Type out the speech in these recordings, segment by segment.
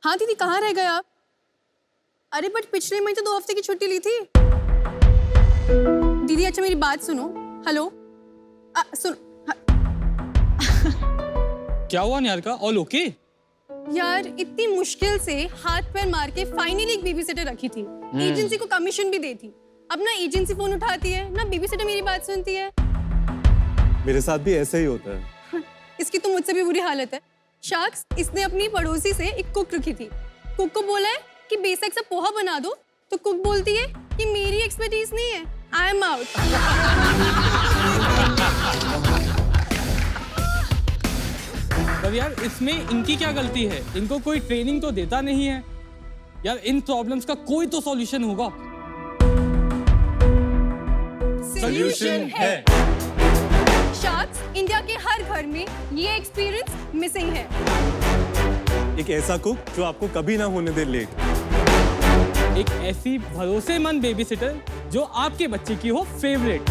हाँ दीदी, कहाँ रह गए आप? अरे बट पिछले महीने तो 2 हफ्ते की छुट्टी ली थी दीदी। अच्छा मेरी बात सुनो। हेलो, सुनो। क्या हुआ निहारिका? All okay? यार इतनी मुश्किल से हाथ पैर मार के फाइनली एक बेबी सिटर रखी थी। एजेंसी को कमीशन भी दी थी। अब ना एजेंसी फोन उठाती है ना बेबी सिटर मेरी बात सुनती है। मेरे साथ भी ऐसा ही होता है। इसकी तो मुझसे भी बुरी हालत है। शख्स इसने अपनी पड़ोसी से एक कुक रखी थी। कुक को बोला है कि बेसिक सा पोहा बना दो, तो कुक बोलती है कि मेरी एक्सपर्टीज नहीं है, आई एम आउट। पर यार इसमें इनकी क्या गलती है? इनको कोई ट्रेनिंग तो देता नहीं है यार। इन प्रॉब्लम्स का कोई तो सॉल्यूशन होगा। सॉल्यूशन है। शख्स इंडिया के हर घर में ये एक्सपीरियंस मिसिंग है। एक ऐसा कुक जो आपको कभी ना होने दे लेट। एक ऐसी भरोसेमंद बेबी सिटर जो आपके बच्चे की हो फेवरेट।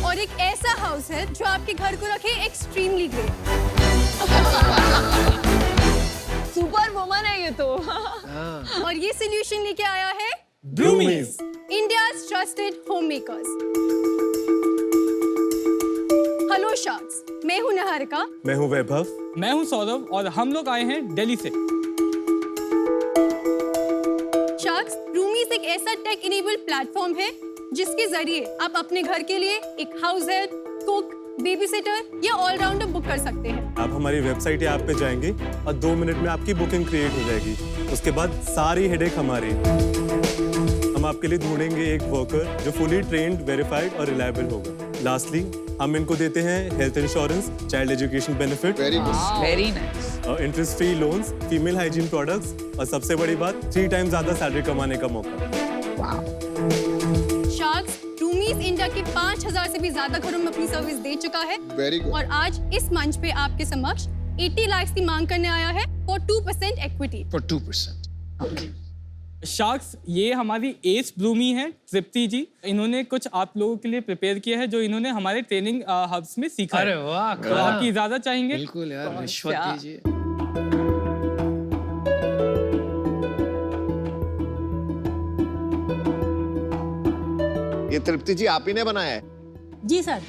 और एक ऐसा हाउस है जो आपके घर को रखे एक्सट्रीमली ग्रेट। सुपर वुमन है ये तो। और ये सॉल्यूशन लेके आया है ब्रूमीज, इंडियाज ट्रस्टेड होममेकर्स। हेलो शख्स, मैं हूं निहारिका। मैं हूँ वैभव। मैं हूं सौरभ और हम लोग आए हैं दिल्ली से। शख्स, ब्रूमीज एक ऐसा टेक इनेबल्ड प्लेटफॉर्म है जिसके जरिए आप अपने घर के लिए एक house help, cook, baby sitter या ऑलराउंडर बुक कर सकते हैं। आप हमारी वेबसाइट या ऐप पे जाएंगे और 2 मिनट में आपकी बुकिंग क्रिएट हो जाएगी। उसके बाद सारी हेडेक हमारी। हम आपके लिए ढूंढेंगे एक वर्कर जो फुली ट्रेन्ड, वेरीफाइड और रिलायबल होगा। लास्टली हम इनको देते हैं health insurance, child education benefit, very nice. Interest free loans, female hygiene products और सबसे बड़ी बात 3 टाइम ज्यादा सैलरी कमाने का मौका। शख्स, ब्रूमीज इंडिया के 5000 से भी ज्यादा घरों में अपनी सर्विस दे चुका है। Very good. और आज इस मंच पे आपके समक्ष 80 लाख की मांग करने आया है फॉर 2% इक्विटी। फॉर 2%। शार्क्स, ये हमारी एस ब्रूमी है, तृप्ति जी। इन्होंने कुछ आप लोगों के लिए प्रिपेयर किया है जो इन्होंने हमारे ट्रेनिंग हब्स में सीखा अरे है। वाह, तो आपकी इजाजत चाहेंगे? बिल्कुल यार, रिश्वत दीजिए। ये तृप्ति जी आप ही ने बनाया है? जी सर।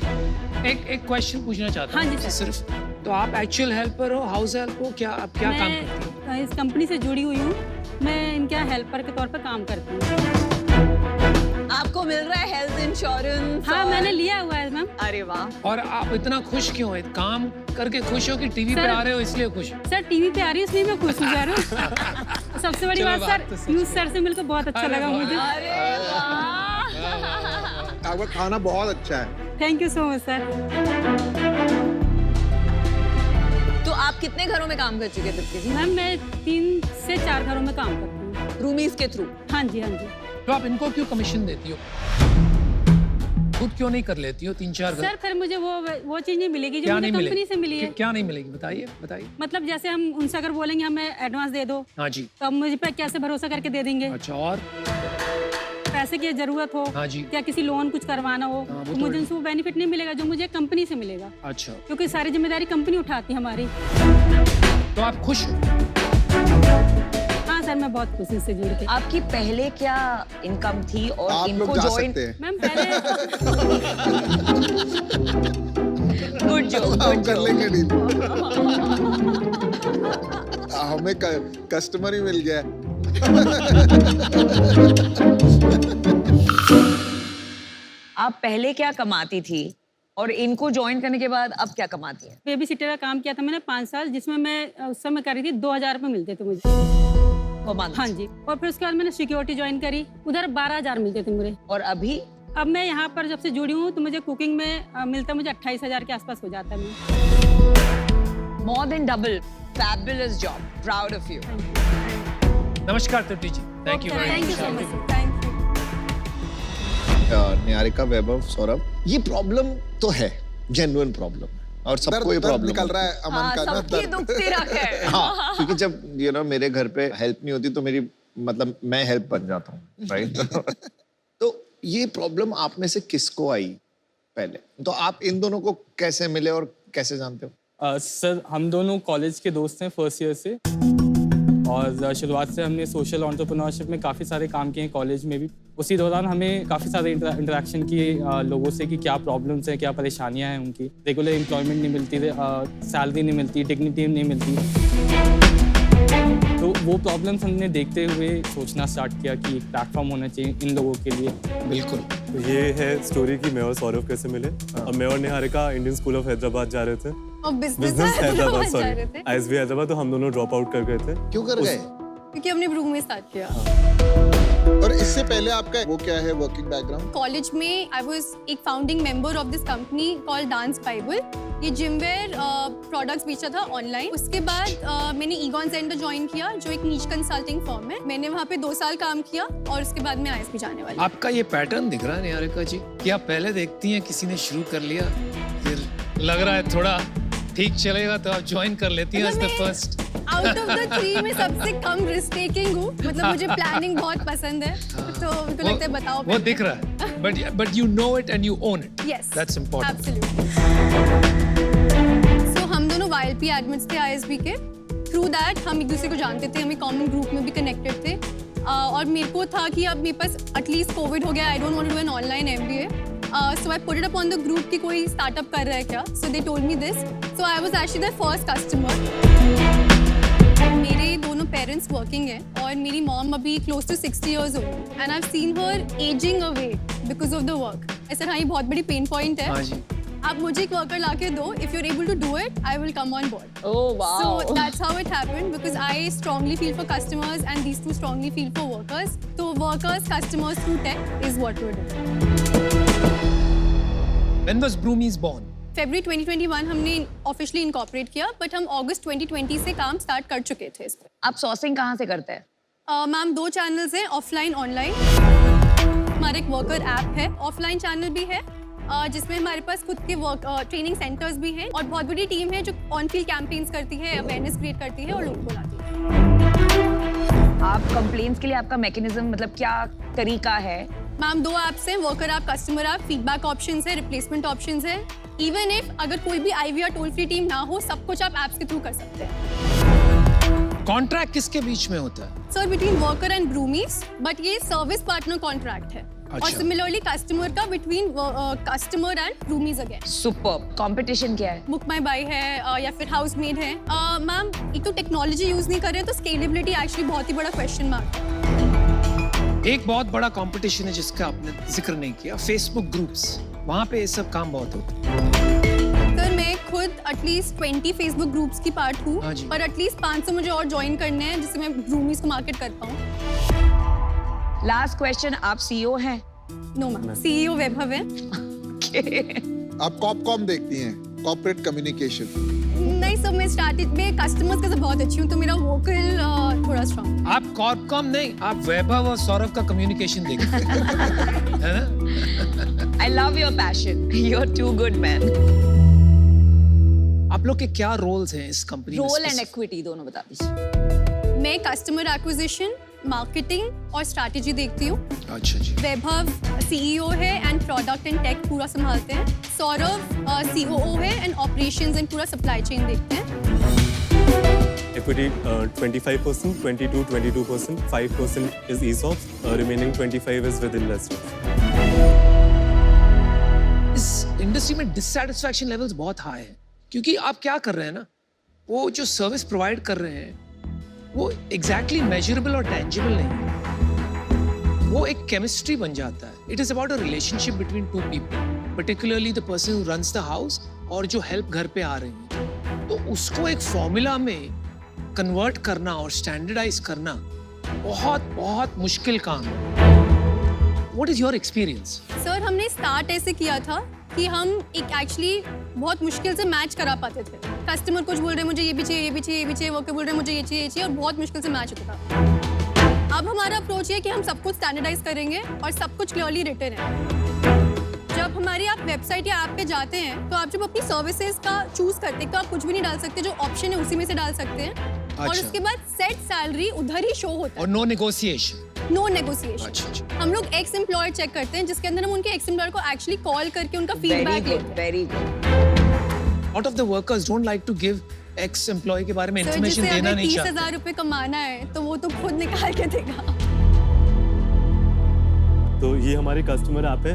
एक क्वेश्चन पूछना चाहता हूँ। हाँ जी सर। सिर्फ तो आप एक्चुअल हेल्पर हो, हाउस हेल्प हो, क्या आप क्या काम करती हो? मैं इस कंपनी से जुड़ी हुई हूँ। मैं इनके यहाँ हेल्पर के तौर पर काम करती हूँ। आपको मिल रहा है हेल्थ इंश्योरेंस? हाँ, मैंने लिया हुआ है मैम। अरे वाह। और आप इतना खुश क्यों है? काम करके खुश हो कि टीवी पे सर- आ रहे हो इसलिए खुश? सर टीवी पे आ रही है इसलिए मैं खुश हो जा रही हूँ। सबसे बड़ी चलो, बात बात तो सर, सच यूज सर से मिलकर बहुत अच्छा अरे लगा वाह। मुझे। अरे वाह। आपका खाना बहुत अच्छा है। Thank you so much sir. तो आप कितने घरों में काम कर चुके तृप्ति जी? मैम मैं 3 से 4 घरों में काम करती हूँ। रूमीज के थ्रू? हाँ जी, हाँ जी। तो आप इनको क्यों कमीशन देती हो? खुद क्यों नहीं कर लेती हो 3-4 घर? सर फिर मुझे वो चीज नहीं मिलेगी जो क्या मुझे नहीं कंपनी मिलेगी? से मिली है। क्या नहीं मिलेगी? बताइए बताइए। मतलब जैसे हम उनसे अगर बोलेंगे हमें एडवांस दे दो, हाँ जी। तो अब मुझे पे कैसे भरोसा करके दे देंगे? अच्छा, और पैसे की जरूरत हो हाँ जी। या किसी लोन कुछ करवाना हो, हाँ, वो तो तो मुझे है। उनसे वो बेनिफिट नहीं मिलेगा जो मुझे कंपनी से मिलेगा, अच्छा, क्योंकि सारी जिम्मेदारी कंपनी उठाती है हमारी। तो आप खुश हो? हाँ सर, मैं बहुत खुश हूँ इससे जुड़ के। आपकी पहले क्या इनकम थी और आप इनको लोग जा ज्वाइन? सकते हैं। मैम पहले गुड जो हम कर लेंगे डील। हमें कस्टमर ही मिल गया है। आप पहले क्या कमाती थी और इनको ज्वाइन करने के बाद अब क्या कमाती है? बेबी सिटर का काम किया था मैंने 5 साल, जिसमें मैं उस समय कर रही थी 2000 रुपये मिलते थे मुझे। पर month? हाँ जी। और फिर उसके बाद मैंने सिक्योरिटी ज्वाइन करी, उधर 12000 मिलते थे मुझे। और अभी? अब मैं यहाँ पर जब से जुड़ी हूँ तो मुझे कुकिंग में मिलता मुझे 28000 के आसपास हो जाता है। मैं more than double. Fabulous job, proud of you. नमस्कार Tripti ji, thank you very thank you so much. Much. Thank you. Niharika, Vaibhav, Saurabh, ये प्रॉब्लम तो है, जेन्युइन प्रॉब्लम, और सबको ये प्रॉब्लम निकल रहा है अमन का ना, सबकी दर्द। दुखती रख है। हाँ, क्योंकि जब मेरे घर पे हेल्प नहीं होती तो मेरी मतलब मैं हेल्प बन जाता हूँ, राइट? तो ये प्रॉब्लम आप में से किसको आई पहले? तो आप इन दोनों को कैसे मिले और कैसे जानते हो? सर हम दोनों कॉलेज के दोस्त हैं फर्स्ट ईयर से, और शुरुआत से हमने सोशल एंटरप्रेन्योरशिप में काफ़ी सारे काम किए हैं कॉलेज में भी। उसी दौरान हमें काफ़ी सारे इंटरेक्शन किए लोगों से कि क्या प्रॉब्लम्स हैं, क्या परेशानियां हैं उनकी। रेगुलर एम्प्लॉयमेंट नहीं मिलती, सैलरी नहीं मिलती, डिग्निटी नहीं मिलती। तो वो प्रॉब्लम्स हमने देखते हुए सोचना स्टार्ट किया कि एक प्लेटफॉर्म होना चाहिए इन लोगों के लिए। बिल्कुल। तो ये है स्टोरी कि मैं और सौरभ कैसे मिले। और मैं और Niharika Indian school of Hyderabad जा रहे थे, और बिजनेस हैदराबाद, जा सॉरी रहे थे ISB हैदराबाद। तो हम दोनों ड्रॉप आउट कर गए थे। क्यों कर गए? क्योंकि हमने ब्रूम में स्टार्ट किया। और इससे पहले आपका वो क्या है वर्किंग बैकग्राउंड? कॉलेज में आई वाज एक founding member of this company called dance Bible. ये जिमवेयर प्रोडक्ट्स बेचा था ऑनलाइन। उसके बाद मैंने ईगॉन सेंटर ज्वाइन किया, जो एक नीच कंसल्टिंग फर्म है। मैंने वहाँ पे 2 साल काम किया और उसके बाद मैं ISB जाने वाली। आपका ये पैटर्न दिख रहा है निहारिका जी कि आप पहले देखती हैं किसी ने शुरू कर लिया, फिर लग रहा है थोड़ा ठीक चलेगा तो आप ज्वाइन कर लेती हैं as the first. Out of the 3 में सबसे कम रिस्क टेकिंग हूँ। मतलब मुझे प्लानिंग बहुत पसंद है, तो मेरे को लगता है बताओ। वो दिख रहा है, but you know it and you own it. Yes, That's important. absolutely. So हम दोनों YLP एडमिट्स थे ISB के। थ्रू दैट हम एक दूसरे को जानते थे, हम एक कॉमन ग्रुप में भी कनेक्टेड थे। और मेरे को था कि अब मेरे पास एटलीस्ट कोविड हो गया, I don't want to do an online MBA। So I put it up on the group कि कोई स्टार्टअप कर रहा है क्या। So they told me this. So I was actually their first customer. मेरे दोनों पेरेंट्स वर्किंग हैं और मेरी मॉम अभी close to 60 years old and I've seen her aging away because of the work. ऐसा हाँ, ये बहुत बड़ी पेन पॉइंट है। हाँ जी। आप मुझे एक वर्कर लाके दो, if you're able to do it, I will come on board. Oh wow. So that's how it happened because I strongly feel for customers and these two strongly feel for workers. So workers, customers through tech is what we're doing. When was Broomies born? February 2021 हमने officially incorporate किया, but हम अगस्त 2020 से काम start कर चुके थे इस पर। आप सोर्सिंग कहाँ से करते हैं? मैम 2 चैनल्स हैं, ऑफलाइन ऑनलाइन। हमारा एक वर्कर ऐप है, ऑफलाइन चैनल भी है जिसमें हमारे पास खुद के वर्क ट्रेनिंग सेंटर्स भी हैं और बहुत बड़ी टीम है जो ऑन फील्ड कैंपेन्स करती है, अवेयरनेस क्रिएट करती है और लोगों को लाती है। आप कंप्लेंट्स के लिए आपका मैकेनिज्म मतलब क्या तरीका है? मैम 2 ऐप्स हैं, worker app, customer app. Feedback options है, रिप्लेसमेंट ऑप्शंस है। इवन इफ अगर कोई भी IVR टोल फ्री टीम ना हो, सब कुछ आप ऐप्स के थ्रू कर सकते हैं। कॉन्ट्रैक्ट किसके बीच में होता है? Sir between worker and Broomies, but ये सर्विस पार्टनर कॉन्ट्रैक्ट है। और अच्छा। सिमिलरली कस्टमर का between customer and Broomies again. Superb. Competition क्या है? बुक माई बाई है या फिर हाउसमेड है। मैम एक तो टेक्नोलॉजी यूज नहीं कर रहे, तो स्केलेबिलिटी एक्चुअली बहुत ही बड़ा क्वेश्चन मार्क है। एक बहुत बड़ा कंपटीशन है जिसका आपने जिक्र नहीं किया, फेसबुक ग्रुप्स। वहाँ पे ये सब काम बहुत होता है। सर मैं खुद एटलीस्ट 20 फेसबुक ग्रुप्स की पार्ट हूँ, हाँ जी। और एटलीस्ट 500 मुझे और ज्वाइन करने हैं जिससे मैं ब्रूमीज को मार्केट कर पाऊँ। लास्ट क्वेश्चन, आप CEO हैं? नो मैम, CEO वैभव है। आप कॉम देखती हैं, कॉर्पोरेट कम्युनिकेशन। नहीं सर, मैं स्टार्टेड में कस्टमर्स के साथ बहुत अच्छी हूँ, तो मेरा वोकल थोड़ा स्ट्रॉन्ग। आप कॉर्पकॉम नहीं, आप वैभव और सौरभ का कम्युनिकेशन देखते हैं, है ना? I love your passion. You're too good, man. आप लोग के क्या रोल्स हैं इस कंपनी में? Role and specific? इक्विटी दोनों बता दीजिए। मैं कस्टमर एक्विजिशन, मार्केटिंग और स्ट्रैटेजी देखती हूँ। अच्छा जी। वैभव CEO है एंड प्रोडक्ट एंड टेक पूरा संभालते हैं। सौरभ COO है एंड ऑपरेशंस एंड पूरा सप्लाई चेन देखते हैं। Equity 25%, 22%, 5% is ESOPs, remaining 25 is with investors. इस इंडस्ट्री में डिससैटिस्फैक्शन लेवल्स बहुत हाई है, क्योंकि आप क्या कर रहे हैं ना, वो जो सर्विस प्रोवाइड कर रहे हैं वो एग्जैक्टली मेजरेबल और टेंजिबल नहीं है। वो एक केमिस्ट्री बन जाता है। It is about a relationship between 2 people, particularly the person who runs the house और जो हेल्प घर पे आ रही है। तो उसको एक फॉर्मूला में कन्वर्ट करना और स्टैंडर्डाइज करना बहुत बहुत मुश्किल काम है। What is your experience? Sir हमने स्टार्ट ऐसे किया था कि हम एक एक्चुअली बहुत मुश्किल से मैच करा पाते थे। कस्टमर कुछ बोल रहे हैं मुझे ये भी चाहिए, ये भी चाहिए, ये भी चाहिए, वर्कर बोल रहे हैं मुझे ये चाहिए, ये चाहिए, और बहुत मुश्किल से मैच होता था। अब हमारा अप्रोच है कि हम सब कुछ स्टैंडर्डाइज करेंगे और सब कुछ क्लियरली रिटन है। जब हमारी आप वेबसाइट या ऐप पे जाते हैं, तो आप जब अपनी सर्विसेज का चूज करते हैं तो आप कुछ भी नहीं डाल सकते, जो ऑप्शन है उसी में से डाल सकते हैं। और अच्छा। उसके बाद सेट सैलरी उधर ही शो होता है, और नो नेगोशिएशन। No negotiation. अच्छा, अच्छा। हम लोग एक्स एम्प्लॉयर चेक करते हैं, जिसके अंदर हम उनके एक्स एम्प्लॉयर को एक्चुअली कॉल करके उनका वेरी फीडबैक गुड, लेते हैं। Very good. lot of the workers don't like to give ex employee के बारे में सर information जिसे देना अगर नहीं चाहते. 30,000 रुपए कमाना है तो वो तो खुद निकाल के देगा. तो ये हमारी कस्टमर ऐप है,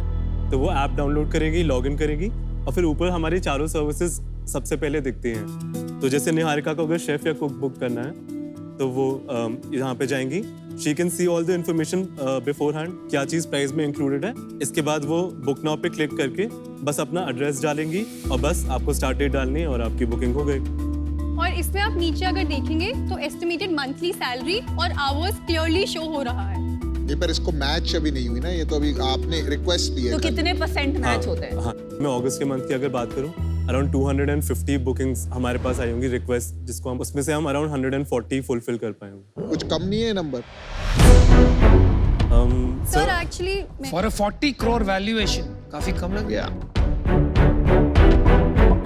तो वो ऐप डाउनलोड करेगी, लॉगिन करेगी और फिर ऊपर हमारी चारों सर्विसेज सबसे पहले दिखती हैं. तो जैसे निहारिका को अगर शेफ या कुक बुक करना है तो वो यहाँ पे जाएंगी. She can see all the information before hand, क्या चीज़ प्राइस में इंक्लूडेड है. इसके बाद वो बुक नाउ पे क्लिक करके बस अपना एड्रेस डालेंगी और बस आपको स्टार्ट डेट डालनी है और आपकी बुकिंग हो गई. और इसमें आप नीचे अगर देखेंगे तो एस्टिमेटेड मंथली सैलरी और आवर्स क्लियरली शो हो रहा है. ये पर इसको मैच अभी नहीं हुई ना, ये तो अभी आपने रिक्वेस्ट दी है. तो कितने % मैच होते हैं? हाँ, मैं अगस्त के मंथ की अगर बात करूँ, अराउंड 250 बुकिंग्स हमारे पास आई होंगी रिक्वेस्ट, जिसको हम उसमें से हम अराउंड 140 फुलफिल कर पाए होंगे. कुछ कम नहीं है number. Sir actually For a 40 crore valuation काफी कम लग गया.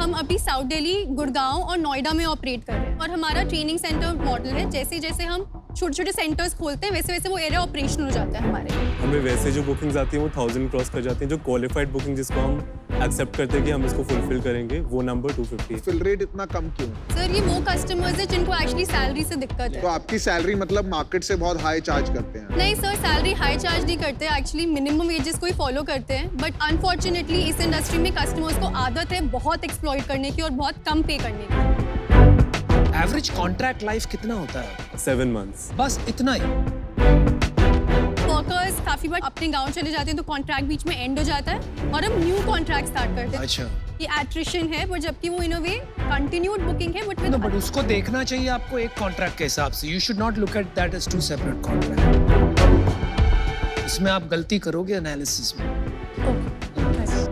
हम अभी साउथ दिल्ली, गुड़गांव और नोएडा में ऑपरेट कर रहे हैं और हमारा ट्रेनिंग सेंटर मॉडल है. जैसे जैसे हम छोटे छोटे सेंटर्स खोलते हैं वैसे वैसे वो एरिया ऑपरेशनल हो जाता है हमारे. हमें वैसे जो बुकिंग्स आती हैं वो 1000 क्रॉस कर जाती हैं. जो क्वालिफाइड बुकिंग जिसको हम एक्सेप्ट करते हैं कि हम इसको फुलफिल करेंगे, वो नंबर 250. फिल रेट इतना कम क्यों? सर ये वो कस्टमर्स है जिनको एक्चुअली सैलरी से दिक्कत तो है. आपकी सैलरी मतलब मार्केट से बहुत हाई चार्ज करते हैं? नहीं सर, सैलरी हाई चार्ज नहीं करते, एक्चुअली मिनिमम वेजेस को ही फॉलो करते हैं. बट अनफॉर्चुनेटली इस इंडस्ट्री में कस्टमर्स को आदत है बहुत एक्सप्लॉइट करने की और बहुत कम पे करने की. एवरेज कॉन्ट्रैक्ट लाइफ कितना होता है? 7 months. बस इतना ही. वर्कर्स काफी बार अपने गांव चले जाते हैं तो कॉन्ट्रैक्ट बीच में एंड हो जाता है और हम न्यू कॉन्ट्रैक्ट स्टार्ट करते हैं. अच्छा. ये एट्रिशन है, पर जबकि वो in a way continued booking है. बट उसको देखना चाहिए आपको एक कॉन्ट्रैक्ट के हिसाब से. You should not look at that as 2 separate contract. इसमें आप गलती करोगे एनालिसिस में.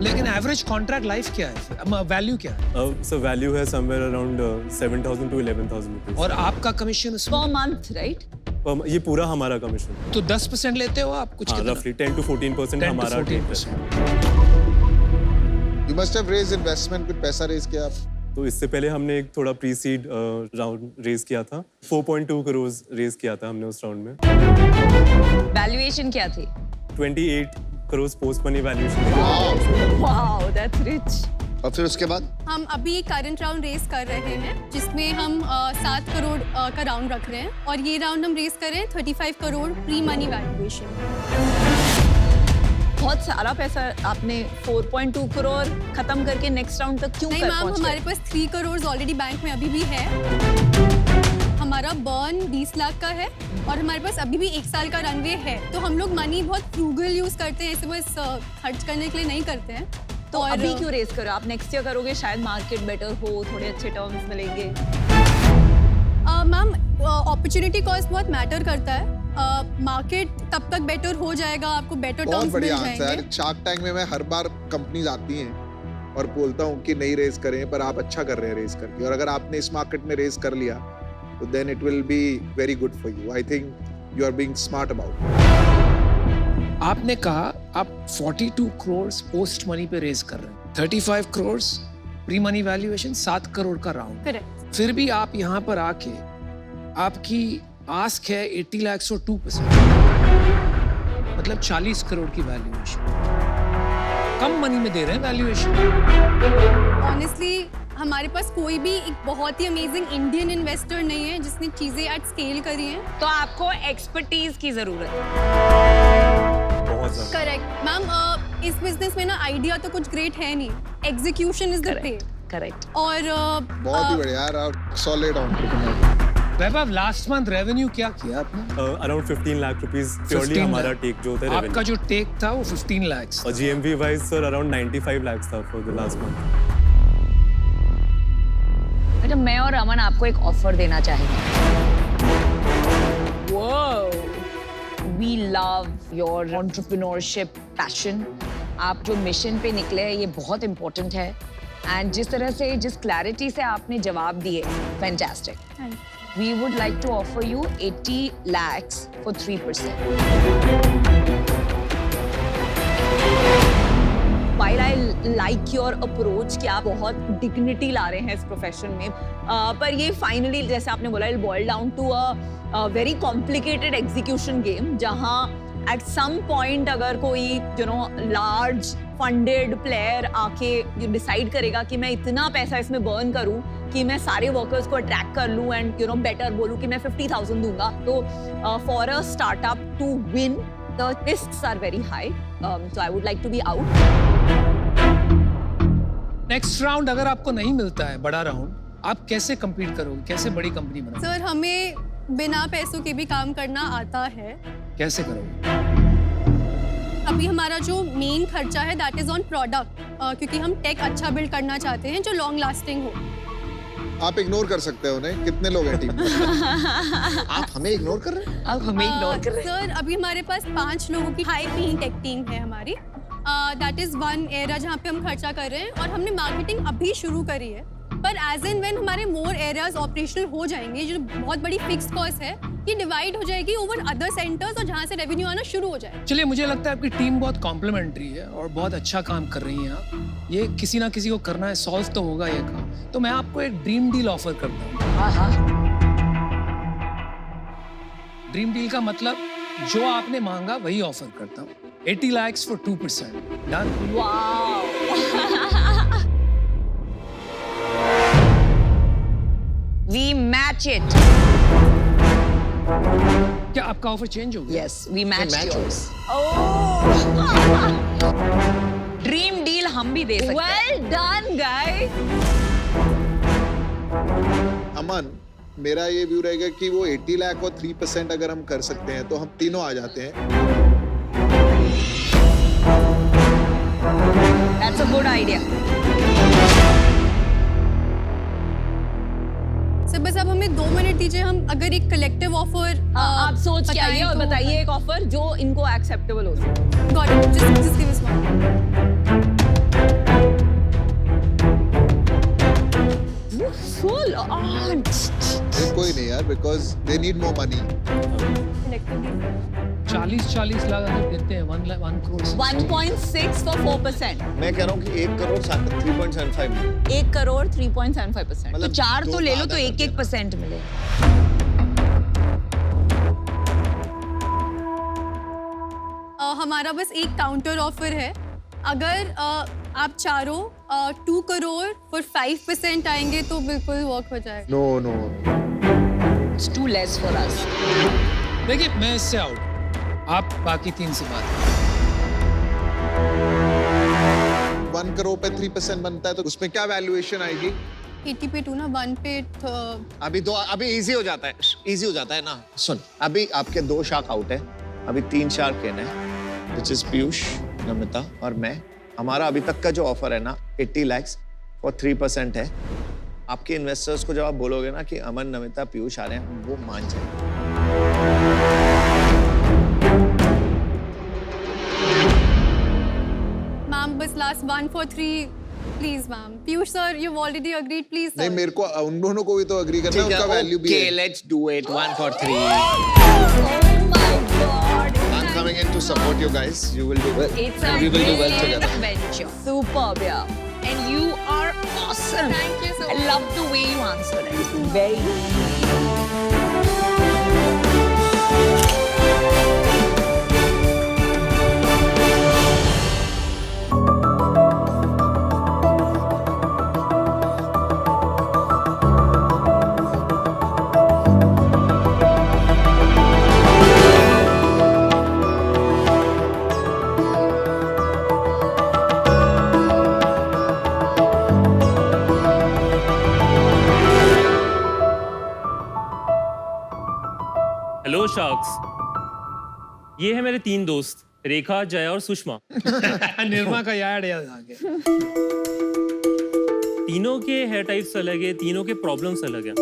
लेकिन एवरेज कॉन्ट्रैक्ट लाइफ क्या है, वैल्यू क्या है? So value है somewhere around 7,000 to 11,000 rupees. और आपका कमीशन उसमें? Per month, right? ये पूरा हमारा कमीशन. तो 10% लेते हो आप कुछ? हाँ, कितना? roughly 10 to 14% 10 to हमारा take 14%. है. You must have raised investment, कुछ पैसा रेज किया आप? तो इससे पहले हमने एक थोड़ा प्री सीड राउंड रेज किया था. 4.2 crores रेज किया था हमने उस राउंड में. वैल्यूएशन क्या थी? 28 crores post money valuation. Wow, that's rich. और फिर उसके बाद हम अभी करंट राउंड रेस कर रहे हैं जिसमें हम 7 करोड़ का राउंड रख रहे हैं और ये राउंड हम रेस कर रहे हैं 35 करोड़ प्री मनी वैल्यूएशन. बहुत सारा पैसा आपने 4.2 करोड़ खत्म करके नेक्स्ट राउंड तक क्यों नहीं कर मैम, पहुंचे? हमारे पास 3 करोड़ ऑलरेडी बैंक में अभी भी है. हमारा बर्न 20 लाख का है और हमारे पास अभी भी 1 साल का रनवे है. तो हम लोग मनी बहुत फ्रूगल यूज करते हैं, ऐसे बस खर्च करने के लिए नहीं करते हैं. तो और अभी क्यों रेस करो? आप नेक्स्ट ईयर करोगे, शायद मार्केट बेटर हो, थोड़े अच्छे टर्म्स मिलेंगे. मैम अपॉर्चुनिटी कॉस्ट बहुत मैटर करता है. मार्केट तब तक बेटर हो जाएगा, आपको बेटर बहुत टर्म्स मिल बढ़िया आंसर जाएंगे. है. शार्क टैंक में मैं हर बार कंपनीज आती हैं और बोलता हूँ कि नहीं रेस करें, पर आप अच्छा कर रहे हैं रेस करके. और अगर आपने इस मार्केट में रेस कर लिया तो then it will be very good for you. I think you are being smart about. आपने कहा आप 42 करोड़ पोस्ट मनी पे रेज कर रहे हैं, 35 crore pre money valuation, 7 crore का राउंड. करेक्ट. फिर भी आप यहाँ पर आके आपकी आस्क है 80 लाख और 2%, मतलब 40 करोड़ की वैल्यूएशन. कम मनी में दे रहे हैं वैल्यूएशन. ऑनेस्टली हमारे पास कोई भी एक बहुत ही अमेजिंग इंडियन इन्वेस्टर नहीं है जिसने चीजें एट स्केल करी हैं. तो आपको एक्सपर्टीज की जरूरत है. बहुत ज़्यादा. करेक्ट मैम, इस बिजनेस में ना आइडिया तो कुछ ग्रेट है नहीं, execution is the pay. Correct. और बहुत ही बढ़िया यार, आप सॉलिड एंटरप्रेन्योर. वैभव, लास्ट मंथ रेवेन्यू क्या किया आपने? अराउंड 15 लाख रुपीज प्योरली 15 हमारा लाख. टेक जो होता है आपका revenue. जो टेक था वो 15 लाख. और GMV wise sir around 95 lakhs था for the last month. Madam, मैं और अमन आपको एक ऑफर देना चाहेंगे. We love your entrepreneurship passion. आप जो मिशन पे निकले हैं ये बहुत इम्पोर्टेंट है. एंड जिस तरह से, जिस क्लैरिटी से आपने जवाब दिए, fantastic. We would like to offer you 80 lakhs for 3%. While I like your approach कि आप बहुत dignity ला रहे हैं इस प्रोफेशन में, पर ये फाइनली जैसे आपने बोला, it'll boil down to a very complicated execution game, जहाँ at some point अगर कोई large फंडेड प्लेयर आके डिसाइड करेगा कि मैं इतना पैसा इसमें बर्न करूं कि मैं सारे वर्कर्स को अट्रैक्ट कर लूं एंड यू नो बेटर बोलूं कि मैं 50,000 दूंगा. तो for a startup to win the risks are very high, so I would like to be out. Next round अगर आपको नहीं मिलता है बड़ा राउंड, आप कैसे compete करोगे, कैसे बड़ी कंपनी बनाओगे, सर हमें बिना पैसों के भी काम करना आता है. कैसे करोगे? अभी हमारा जो मेन खर्चा है दैट इज ऑन प्रोडक्ट, क्योंकि हम टेक अच्छा बिल्ड करना चाहते हैं जो लॉन्ग लास्टिंग हो. आप इग्नोर कर सकते हो उन्हें. कितने लोग हैं टीम में? आप हमें इग्नोर कर रहे हैं? अब हमें इग्नोर कर रहे हैं. सर अभी हमारे पास 5 लोगों की हाई पेइंग टेक टीम है हमारी. दैट इज वन एरिया जहाँ पे हम खर्चा कर रहे हैं और हमने मार्केटिंग अभी शुरू करी है. पर एज एंड व्हेन हमारे मोर एरियाज ऑपरेशनल हो जाएंगे, जो बहुत बड़ी फिक्स्ड कॉस्ट है ये डिवाइड हो जाएगी ओवर अदर सेंटर्स और जहाँ से रेवेन्यू आना शुरू हो जाए. चलिए, मुझे लगता है आपकी टीम बहुत कॉम्प्लीमेंट्री है और बहुत अच्छा काम कर रही हैं आप. ये किसी ना किसी को करना है, सॉल्व तो होगा ये काम. तो मैं आपको एक ड्रीम डील ऑफर करता हूँ. ड्रीम डील का मतलब जो आपने मांगा वही ऑफर करता हूँ. 80 lakhs for 2%. Done? We match it. क्या आपका ऑफर चेंज हो गया? Yes, we match match yours. Oh! Dream deal हम भी दे सकते हैं. Well done, guys. अमन, मेरा ये व्यू रहेगा कि वो 80 लाख और 3% अगर हम कर सकते हैं तो हम तीनों आ जाते हैं. That's a good idea. Sir बस अब हमें 2 मिनट दीजिए. हम अगर एक कलेक्टिव ऑफर आप सोच के आइए और बताइए एक ऑफर जो इनको एक्सेप्टेबल हो सके. Got it. Just give us one. Full on. कोई नहीं यार, because they need more money. 40 lakh अगर देते हैं 1 करोड़ 1.6 for 4%. मैं कह रहा हूँ कि 1 करोड़ 3.75. 1 करोड़ 3.75%. तो मतलब 4 तो दो ले लो आधा तो कर 1% मिले. हमारा बस एक काउंटर ऑफर है. अगर आप चारों 2 करोड़ फॉर 5% आएंगे तो बिल्कुल वर्क हो जाएगा. No no. It's too less for us. देखिए, मैं इससे आउट. आप बाकी 3 से बात. 1 करोड़ पे 3% बनता है तो उसमें क्या वैल्यूएशन आएगी? 80 पे 2 ना 1 पे अभी इजी हो जाता है. इजी हो जाता है ना. सुन, अभी आपके 2 शार्क आउट है. अभी 3 शार्क इन है, which is पीयूष, नमिता और मैं. हमारा अभी तक का जो ऑफर है ना 80 lakhs और 3% है. आपके इन्वेस्टर्स को जब आप बोलोगे ना कि अमन, नमिता, पीयूष आ रहे हैं, वो मान जाएंगे. मैम बस last 1 for 3 please ma'am. Piyush sir you already agreed. Please नहीं, सर. मेरे को उन दोनों को भी तो अग्री करना है, उनका वैल्यू भी है. let's do it. 1 for 3. Oh my God. I'm coming in to support you guys. You will do well. It's a We will do well great together. adventure. Superb, yeah. And you are awesome. Thank you so I much. love the way you answered it. Very good. Hello sharks, ये है मेरे 3 दोस्त रेखा, जया और सुषमा. निर्मा का याद आ गया. तीनों के हेयर टाइप्स अलग है, तीनों के प्रॉब्लम्स अलग है.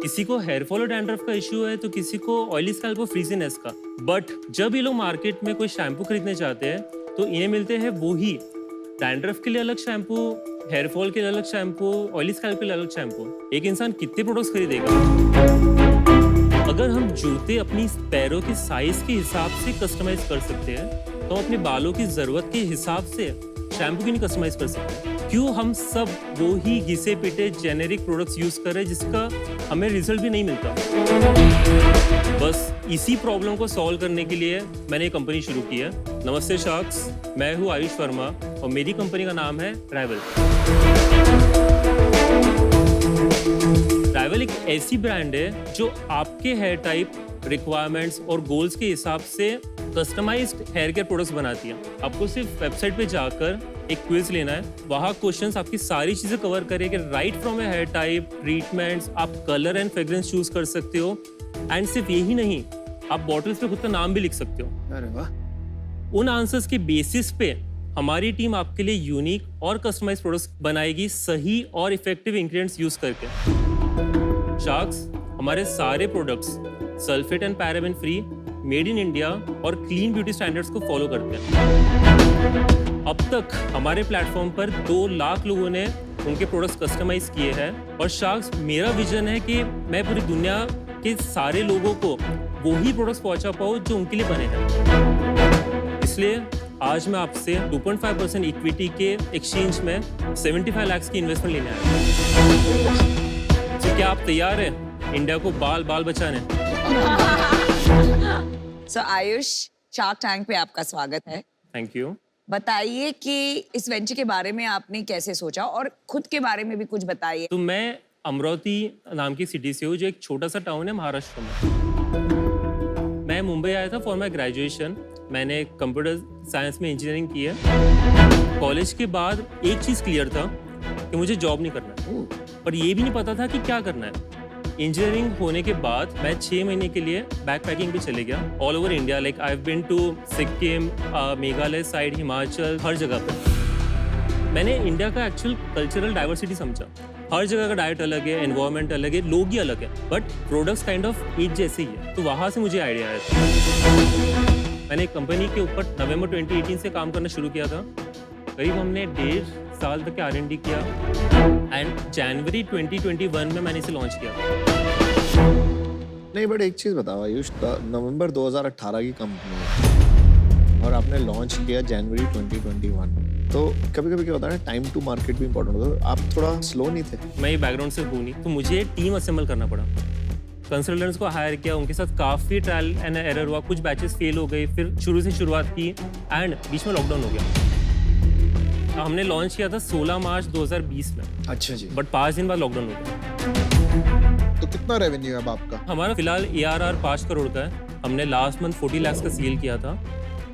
किसी को हेयर फॉल और डैंड्रफ का इश्यू है तो किसी को ऑयली स्कैल्प और फ्रीजीनेस का. बट जब ये लोग मार्केट में कोई शैम्पू खरीदने जाते हैं तो इन्हें मिलते हैं वो ही डैंड्रफ के लिए अलग शैम्पू, हेयर फॉल के लिए अलग शैम्पू, ऑयली स्कैल्प के लिए अलग शैम्पू. एक इंसान कितने प्रोडक्ट्स खरीदेगा? अगर हम जूते अपनी पैरों के साइज के हिसाब से कस्टमाइज कर सकते हैं तो हम अपने बालों की जरूरत के हिसाब से शैम्पू क्यों नहीं कस्टमाइज कर सकते? क्यों हम सब वो ही घिसे पिटे जेनेरिक प्रोडक्ट्स यूज कर रहे हैं जिसका हमें रिजल्ट भी नहीं मिलता। बस इसी प्रॉब्लम को सॉल्व करने के लिए मैंने एक कंपनी शुरू की है। नमस्ते शार्क्स, मैं हूँ आयुष वर्मा और मेरी कंपनी का नाम है ट्रैवल। ट्रैवल एक ऐसी ब्रांड है जो आपके हेयर टाइप, रिक्वायरमेंट्स और गोल्स के हिसाब से कस्टमाइज्ड हेयर केयर प्रोडक्ट्स बनाती है। आपको सिर्फ वेबसाइट पे जाकर एक क्विज लेना है, वहाँ क्वेश्चंस आपकी सारी चीजें कवर करेंगे, right from a hair type, treatments, आप कलर एंड फ्रेग्रेंस चूज कर सकते हो। एंड सिर्फ यही नहीं, आप बॉटल्स पे खुद का नाम भी लिख सकते हो। अरे वाह। उन आंसर्स के बेसिस पे हमारी टीम आपके लिए यूनिक और कस्टमाइज्ड प्रोडक्ट्स बनाएगी, सही और इफेक्टिव इंग्रेडिएंट्स यूज करके। शार्क्स, हमारे सारे products sulphate and paraben free, made in India और क्लीन ब्यूटी स्टैंडर्ड्स को फॉलो करते हैं। अब तक हमारे प्लेटफॉर्म पर 2 लाख लोगों ने उनके प्रोडक्ट्स कस्टमाइज किए हैं। और शार्क्स, मेरा विजन है कि मैं पूरी दुनिया के सारे लोगों को वही प्रोडक्ट्स पहुंचा पाऊँ जो उनके लिए बने हैं। इसलिए आज मैं आपसे 2.5% इक्विटी के एक्सचेंज में 75 लाख की इन्वेस्टमेंट लेने आया हूं। तो क्या आप तैयार हैं इंडिया को बाल बाल बचाने? So आयुष, शार्क टैंक पे आपका स्वागत है। Thank you. बताइए कि इस वेंचर के बारे में आपने कैसे सोचा और खुद के बारे में भी कुछ बताइए। तो मैं अमरावती नाम की सिटी से हूँ, जो एक छोटा सा टाउन है महाराष्ट्र में। मैं मुंबई आया था फॉर माई ग्रेजुएशन। मैंने कंप्यूटर साइंस में इंजीनियरिंग की है। कॉलेज के बाद एक चीज़ क्लियर था कि मुझे जॉब नहीं करना है, पर ये भी नहीं पता था कि क्या करना है। इंजीनियरिंग होने के बाद मैं 6 महीने के लिए बैकपैकिंग पे चले गया all over India. Like I have been to Sikkim, Meghalaya side, Himachal, हर जगह पे। मैंने इंडिया का एक्चुअल कल्चरल डाइवर्सिटी समझा। हर जगह का डाइट अलग है, एनवायरनमेंट अलग है, लोग ही अलग है, बट प्रोडक्ट्स काइंड ऑफ एक जैसे ही है। तो वहाँ से मुझे आइडिया आया था। मैंने एक कंपनी के ऊपर नवंबर 2018 से काम करना शुरू किया था। करीब हमने 1.5 साल तक R&D किया एंड जनवरी 2021 में मैंने इसे लॉन्च किया। नहीं, बट एक चीज बताओ आयुष, नवंबर 2018 की कंपनी है और आपने लॉन्च किया जनवरी 2021। तो कभी कभी क्या होता है ना, टाइम टू मार्केट भी इंपॉर्टेंट होता है। आप थोड़ा स्लो नहीं थे? मैं ये बैकग्राउंड से हूँ नहीं, तो मुझे टीम असेंबल करना पड़ा। कंसल्टेंट्स को हायर किया, उनके साथ काफ़ी ट्रायल एंड एरर हुआ, कुछ बैचेस फेल हो गए, फिर शुरू से शुरुआत की एंड बीच में लॉकडाउन हो गया। हमने लॉन्च किया था 16 मार्च 2020 में। अच्छा जी। बट 5 दिन बाद लॉकडाउन हो गया। तो कितना रेवेन्यू है अब आपका? हमारा फिलहाल ARR 5 करोड़ का है। हमने लास्ट मंथ 40 लाख का सेल किया था।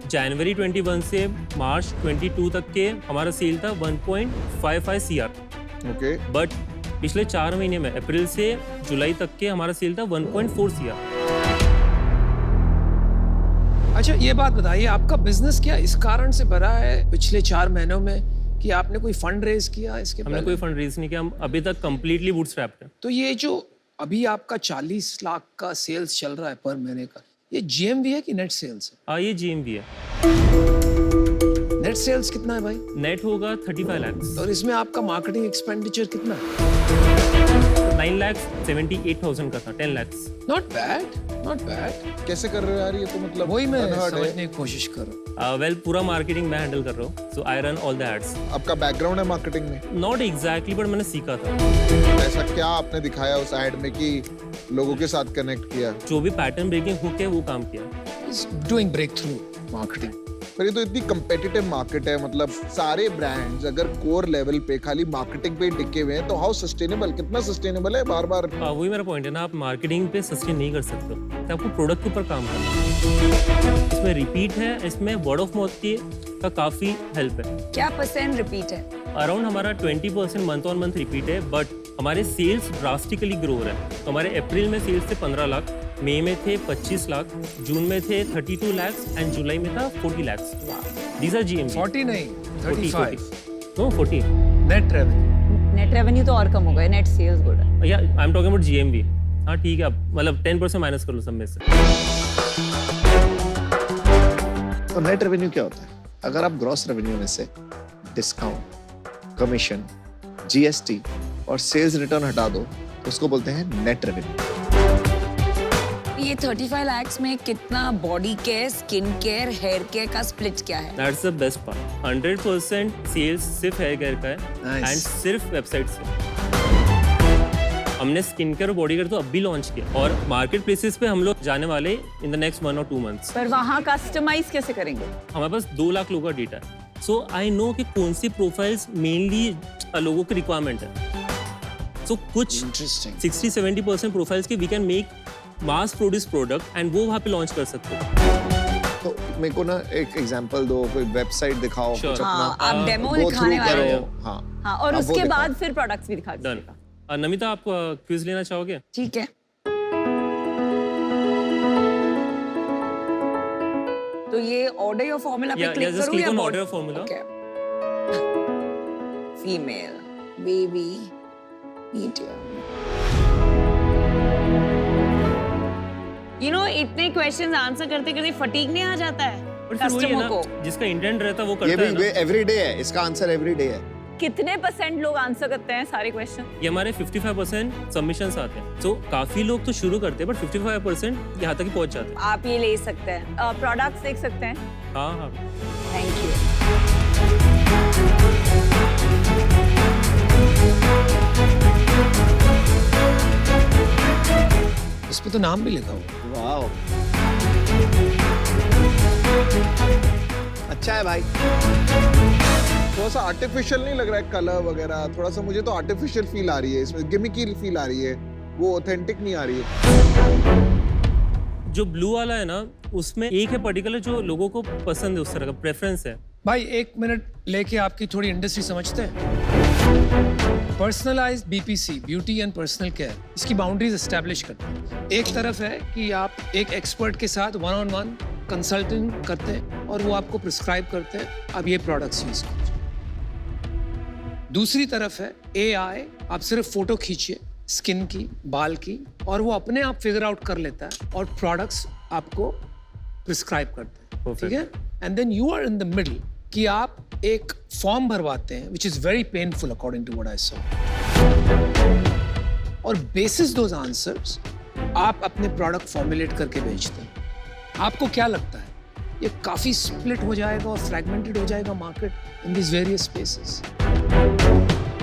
जनवरी 21 से मार्च 22 तक के हमारा सेल था 1.55 CR। ओके। बट पिछले 4 महीने में अप्रैल से जुलाई तक के हमारा सेल था 1.4 CR। अच्छा, ये बात बताइए, आपका बिजनेस क्या इस कारण से बढ़ा है पिछले 4 महीनों में कि आपने कोई फंड रेज किया इसके हमने पहले? कोई फंड रेज नहीं किया, हम अभी तक कंप्लीटली बूटस्ट्रैप्ड है। तो ये जो अभी आपका 40 लाख का सेल्स चल रहा है पर महीने का, ये GMV है कि नेट सेल्स है? ये GMV है। नेट सेल्स कितना है भाई? नेट होगा 35 लाख। और इसमें आपका मार्केटिंग एक्सपेंडिचर कितना है? 9,78,000 का था, 10 lakh. Not bad, not bad. कैसे कर रहे हो यार, ये तो मतलब वही मैं unheard है। समझने की कोशिश कर रहा हूँ। वेल, पूरा मार्केटिंग मैं हैंडल कर रहा हूँ, so I run all the ads. आपका बैकग्राउंड है मार्केटिंग में? नॉट एग्जैक्टली, बट मैंने सीखा था। ऐसा क्या आपने दिखाया उस एड में कि लोगों के साथ कनेक्ट किया? जो भी पैटर्न ब्रेकिंग हुक है वो काम किया। Doing breakthrough marketing. पर ये तो इतनी कंपेटिटिव मार्केट है, मतलब सारे ब्रांड्स अगर कोर लेवल पे खाली मार्केटिंग पे टिके हुए हैं तो हाउ सस्टेनेबल, कितना सस्टेनेबल है? बार बार वही मेरा पॉइंट है ना, आप मार्केटिंग पे सस्टेन नहीं कर सकते हो, तो आपको प्रोडक्ट के ऊपर काम करना है। इसमें रिपीट है, इसमें वर्ड ऑफ माउथ की का काफी हेल्प है। क्या % रिपीट है? अराउंड हमारा 20% मंथ ऑन मंथ रिपीट है, बट हमारे सेल्स ड्रास्टिकली ग्रो हो रहे हैं। तो हमारे अप्रैल में सेल्स थे 15 लाख, मई में थे 25 लाख, जून में थे 32 लाख एंड जुलाई में था 40 लाख। These are GMV। 40 नहीं, 35। No 40। Net revenue. Net revenue तो और कम हो गया, नेट सेल्स गुड है। या I am talking about GMV। हाँ ठीक है, मतलब 10% माइनस कर लो सब में से। तो नेट रेवेन्यू क्या होता है? अगर आप ग्रॉस रेवेन्यू में से डिस्काउंट, कमीशन, GST और सेल्स रिटर्न हटा दो तो उसको बोलते हैं नेट रेवेन्यू। ये 35 lakhs में कितना body care, skin care, hair care का स्प्लिट क्या है? That's the best part. 100% sales सिर्फ हेयर केयर का है एंड सिर्फ वेबसाइट से। हमने स्किन केयर और बॉडी केयर तो अब भी लॉन्च किया और मार्केट प्लेसेस पे हम लोग जाने वाले इन द नेक्स्ट 1 और 2 मंथ्स। पर वहाँ कस्टमाइज कैसे करेंगे? हमारे पास 2 लाख लोगों का डेटा है, सो आई नो कि कौन सी प्रोफाइल्स मेनली लोगों की रिक्वायरमेंट है। सो कुछ 60-70% प्रोफाइल्स के we can make mass produce product and वो वहाँ पे लॉन्च कर सकते हो। तो मेरे को ना एक एग्जांपल दो, कोई वेबसाइट दिखाओ, Sure. कुछ अपना हाँ, आप डेमो go दिखाने through वाले करो। हो। हाँ हाँ, और अब वो उसके दिखाओ। बाद फिर प्रोडक्ट्स भी दिखा डन। नमिता, आप क्विज लेना चाहोगे? ठीक है। तो ये ऑर्डर योर फॉर्मूला पे क्लिक just करूं click या on order your formula. Female, baby, medium. You know इतने क्वेश्चंस आंसर करते करते फटीग नहीं आ जाता है But फिर वही है कस्टमर ना, को? जिसका इंटेंट रहता है वो ये करता है भी ना। एवरीडे है, इसका आंसर एवरीडे है। कितने % लोग आंसर करते हैं सारे क्वेश्चन? ये हमारे 55% सबमिशंस आते हैं। सो काफी लोग तो शुरू करते हैं बट 55% यहाँ तक ही पहुँच जाते हैं। आप ये ले सकते हैं, प्रोडक्ट्स देख सकते हैं। हाँ हाँ। Thank you. इस पे तो नाम भी लिखा हुआ। वाओ, अच्छा है भाई। थोड़ा सा आर्टिफिशियल नहीं लग रहा है कलर वगैरह? थोड़ा सा मुझे तो आर्टिफिशियल फील आ रही है इसमें, गिमिकी फील आ रही है, वो ऑथेंटिक नहीं आ रही है। जो ब्लू वाला है ना, उसमें एक है पर्टिकुलर जो लोगों को पसंद है, उस तरह का प्रेफरेंस है। भाई 1 मिनट लेके आपकी थोड़ी इंडस्ट्री समझते हैं। Personalised BPC, beauty and personal care, इसकी बाउंड्रीज एस्टैब्लिश करते हैं। एक तरफ है कि आप एक एक्सपर्ट के साथ 1-on-1 कंसल्टिंग करते हैं और वो आपको प्रिस्क्राइब करते हैं आप ये प्रोडक्ट्स यूज कीजिए। दूसरी तरफ है AI, आप सिर्फ फोटो खींचिए स्किन की, बाल की, और वो अपने आप फिगर आउट कर लेता है और प्रोडक्ट्स आपको प्रिस्क्राइब करते हैं। Perfect. ठीक है? And then you are in the middle कि आप एक फॉर्म भरवाते हैं which is very painful according to what I saw, और बेसिस दोज आंसर्स आप अपने प्रोडक्ट फॉर्मुलेट करके भेजते हैं। आपको क्या लगता है ये काफी स्प्लिट हो जाएगा और फ्रैगमेंटेड हो जाएगा market in this various spaces?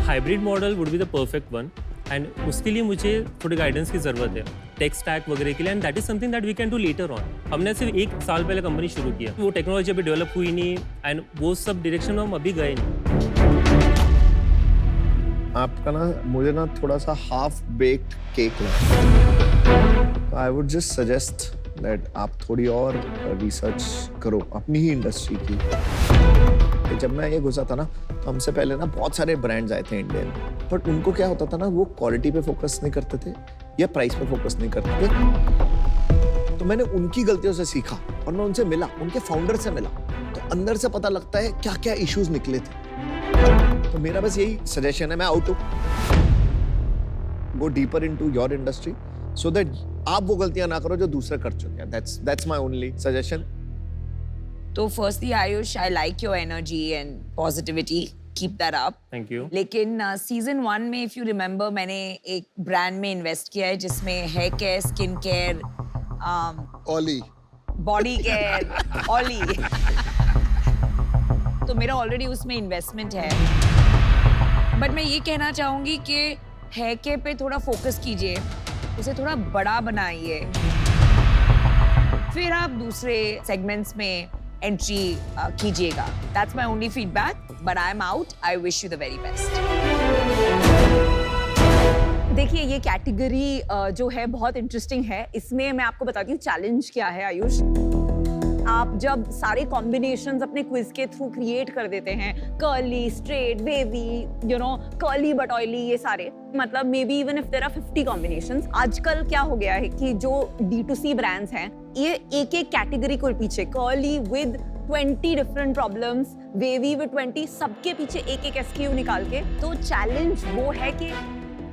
Hybrid model would be the perfect one and उसके लिए मुझे थोड़ी गाइडेंस की जरूरत है टेक स्टैक वगैरह के लिए, and that is something that we can do later on. हमने सिर्फ 1 साल पहले कंपनी शुरू किया, वो टेक्नोलॉजी अभी डेवलप हुई नहीं एंड वो सब डायरेक्शन में हम अभी गए नहीं। आपका ना मुझे ना थोड़ा सा हाफ बेक्ड केक लगा। I would just suggest that आप थोड़ी और रिसर्च करो अपनी ही इंडस्ट्री की। जब मैं ये घुसा था ना, हमसे पहले ना बहुत सारे ब्रांड्स आए थे इंडियन, बट उनको क्या होता था ना, वो क्वालिटी पे फोकस नहीं करते थे या प्राइस पे फोकस नहीं करते थे। तो मैंने उनकी गलतियों से सीखा और मैं उनसे मिला, उनके फाउंडर से मिला, तो अंदर से पता लगता है क्या क्या इश्यूज निकले थे। तो मेरा बस यही सजेशन है, मैं out to go deeper into your industry so that आप वो गलतियां ना करो जो दूसरे कर चुके हैं। That's my only suggestion. तो firstly Ayush, I like your energy and positivity, keep that up. Thank you. लेकिन सीजन 1 में इफ यू रिमेंबर मैंने एक ब्रांड में इन्वेस्ट किया है जिसमें हेयर केयर, स्किन केयर, ओली, बॉडी केयर, ऑली। तो मेरा ऑलरेडी उसमें इन्वेस्टमेंट है, बट मैं ये कहना चाहूंगी कि हेयर केयर पे थोड़ा फोकस कीजिए, उसे थोड़ा बड़ा बनाइए, फिर आप दूसरे सेगमेंट्स में एंट्री कीजिएगा। That's my only feedback, but I am out. I wish you the very best. देखिए ये कैटेगरी जो है बहुत इंटरेस्टिंग है। इसमें मैं आपको बताती हूँ चैलेंज क्या है आयुष। आप जब सारे कॉम्बिनेशंस अपने क्विज के थ्रू क्रिएट कर देते हैं, curly, straight, wavy, you know, curly but oily, ये सारे, मतलब maybe even if there are 50 combinations. आजकल क्या हो गया है कि जो D2C ब्रांड्स हैं, ये एक एक कैटेगरी को पीछे, curly with 20 different problems, wavy with 20, सबके पीछे एक एक SKU निकाल के। तो चैलेंज वो है कि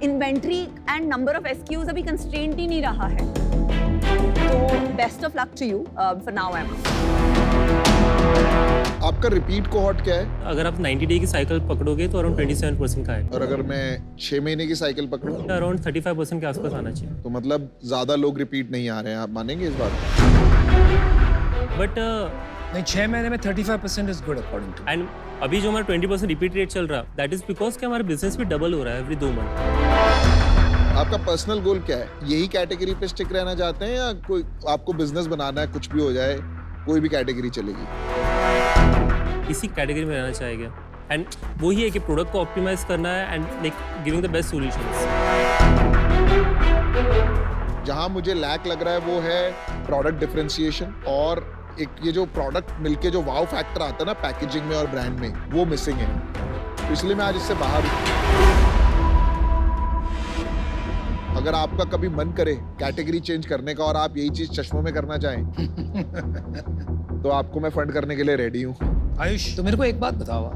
inventory and number of SKUs अभी कंस्ट्रेंट ही नहीं रहा है। तो best of luck to you. For now I am आपका रिपीट कोहॉर्ट क्या है? अगर आप 90 डे की साइकिल पकड़ोगे तो अराउंड 27% का है, और अगर मैं 6 महीने की साइकिल पकड़ूं अराउंड 35% के आसपास आना चाहिए। तो मतलब ज्यादा लोग रिपीट नहीं आ रहे हैं, आप मानेंगे इस बात? बट नहीं, 6 महीने में 35% is good according to. And अभी जो हमारा 20% रिपीट रेट चल रहा है, दैट इज बिकॉज कि हमारा बिजनेस भी डबल हो रहा है एवरी 2 मंथ। आपका पर्सनल गोल क्या है? यही कैटेगरी पे स्टिक रहना चाहते हैं या कोई आपको बिजनेस बनाना है, कुछ भी हो जाए कोई भी कैटेगरी चलेगी? इसी कैटेगरी में रहना चाहेंगे एंड वही है कि प्रोडक्ट को ऑप्टिमाइज करना है and like giving the best solutions. जहां मुझे लैक लग रहा है वो है प्रोडक्ट डिफरेंशिएशन, और एक ये जो प्रोडक्ट मिलके जो वाव फैक्टर आता है ना पैकेजिंग में और ब्रांड में, वो मिसिंग है। तो इसलिए मैं आज इससे बाहर हूं। अगर आपका कभी मन करे कैटेगरी चेंज करने का और आप यही चीज चश्मों में करना चाहें तो आपको मैं फंड करने के लिए रेडी हूँ। आयुष, तो मेरे को एक बात बताओ,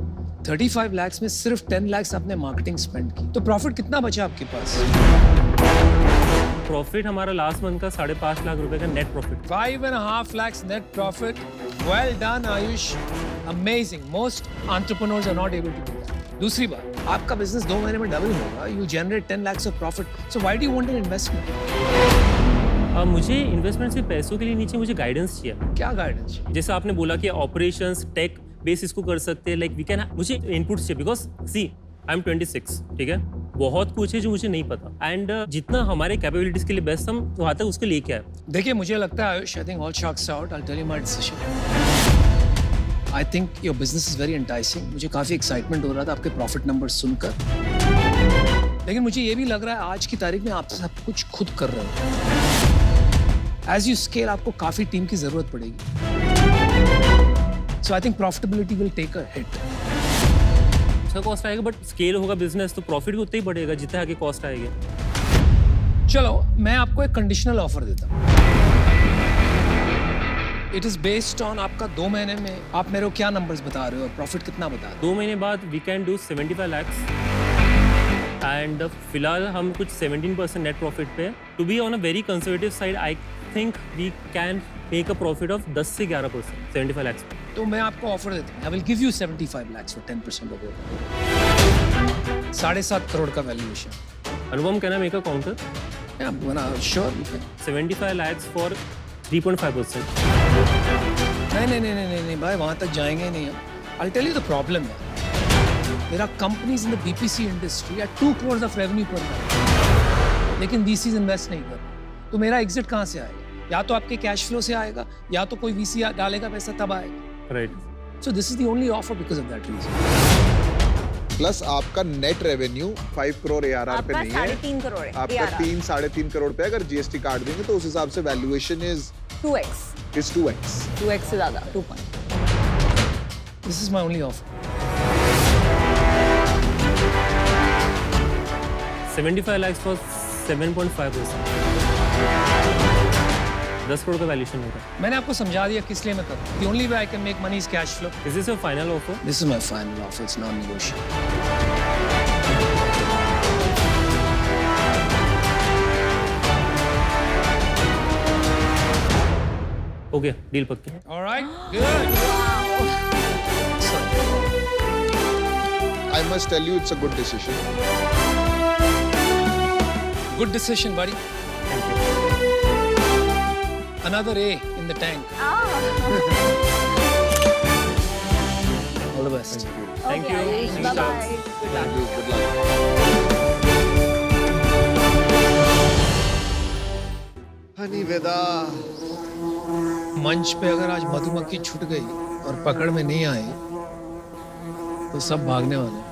35 lakhs में सिर्फ 10 lakhs आपने मार्केटिंग स्पेंड की, तो प्रॉफिट कितना बचा आपके पास? प्रॉफिट हमारा लास्ट मंथ का 5.5 लाख रुपए का net profit. 5.5 lakhs net profit. Well done, Ayush. Amazing. Most entrepreneurs are not able to do that. दूसरी बात, आपका बिजनेस 2 महीने में डबल होगा. You generate 10 lakhs of profit. So why do you want an investment? मुझे investment सिर्फ पैसों के लिए नीचे, मुझे गाइडेंस चाहिए। क्या गाइडेंस? जैसे आपने बोला कि ऑपरेशंस टेक बेस इसको कर सकते हैं, लाइक वी कैन, मुझे इनपुट्स चाहिए बिकॉज सी आई एम 26, ठीक है, बहुत कुछ है जो मुझे नहीं पता एंड जितना हमारे कैपेबिलिटीज के लिए बेस्ट हम वहाँ तक उसको लेके आए। देखिए, मुझे लगता है Ayush, I think all sharks out, I tell you my decision. I think your business is very enticing. मुझे काफी एक्साइटमेंट हो रहा था आपके प्रॉफिट नंबर्स सुनकर, लेकिन मुझे ये भी लग रहा है आज की तारीख में आप सब कुछ खुद कर रहे हो। एज यू स्केल आपको काफी टीम की जरूरत पड़ेगी। So I think profitability will take a hit. अच्छा कॉस्ट आएगा, बट स्केल होगा बिजनेस तो प्रॉफिट भी उतना ही बढ़ेगा जितना आगे कॉस्ट आएगा। चलो, मैं आपको एक कंडीशनल ऑफर देता हूँ। इट इज बेस्ड ऑन आपका 2 महीने में आप मेरे को क्या नंबर्स बता रहे हो और प्रॉफिट कितना बता रहे हो। 2 महीने बाद we can do 75 lakhs and फिलहाल हम कुछ 17% नेट प्रॉफिट पे। To be on a very conservative side, I think we can make a profit of 10 से 11% 75 lakhs पे। तो मैं आपको ऑफर देता हूँ, I will give you 75 lakhs for 10% off your 7.5 crore का valuation. Anupam, can I make a counter? Sure. 75 lakhs for 3.5%। नहीं भाई, वहां तक जाएंगे नहीं हम। I'll tell you the problem है। There are companies in the BPC industry at 2 crores of revenue per month, लेकिन VCs इन्वेस्ट नहीं कर। तो मेरा एग्जिट कहाँ से आएगा? या तो आपके कैश फ्लो से आएगा, या तो कोई VC डालेगा पैसा तब आएगा। Right. So this is the only offer because of that reason. Plus आपका नेट रेवेन्यू 5 करोड़ ARR पे नहीं है, 3.5 करोड़ है आपका ARR। 3-3.5 करोड़ पे अगर GST काट देंगे तो उस हिसाब से वैल्यूएशन इज 2x 2x से ज्यादा 2 point। This is my only offer. 75 lakhs for 7.5%। 10 crore का वैल्यूएशन होगा। मैंने आपको समझा दिया किस लिए मैं कर रहा हूँ। The only way I can make money is cash flow. Is this your final offer? This is my final offer. It's non-negotiable. Okay, deal पक्की। All right. Good. I must tell you it's a good decision. Good decision, buddy. Another A in the tank. All the best. Thank you. Bye bye। Thank you. Good luck. Niveda, मंच पे अगर आज मधुमक्खी छूट गई और पकड़ में नहीं आई तो सब भागने वाले हैं।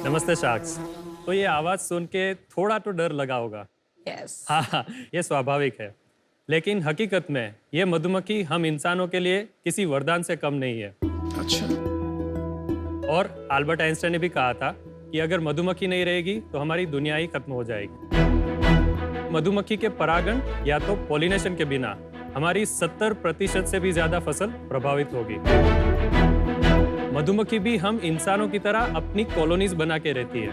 नमस्ते शार्क्स। तो ये आवाज़ सुन के थोड़ा तो डर लगा होगा। Yes। हाँ, ये स्वाभाविक है, लेकिन हकीकत में ये मधुमक्खी हम इंसानों के लिए किसी वरदान से कम नहीं है। अच्छा। और अल्बर्ट आइंस्टाइन ने भी कहा था कि अगर मधुमक्खी नहीं रहेगी तो हमारी दुनिया ही खत्म हो जाएगी। मधुमक्खी के परागण या तो पॉलिनेशन के बिना हमारी 70% से भी ज्यादा फसल प्रभावित होगी। मधुमक्खी भी हम इंसानों की तरह अपनी कॉलोनीज बना के रहती है,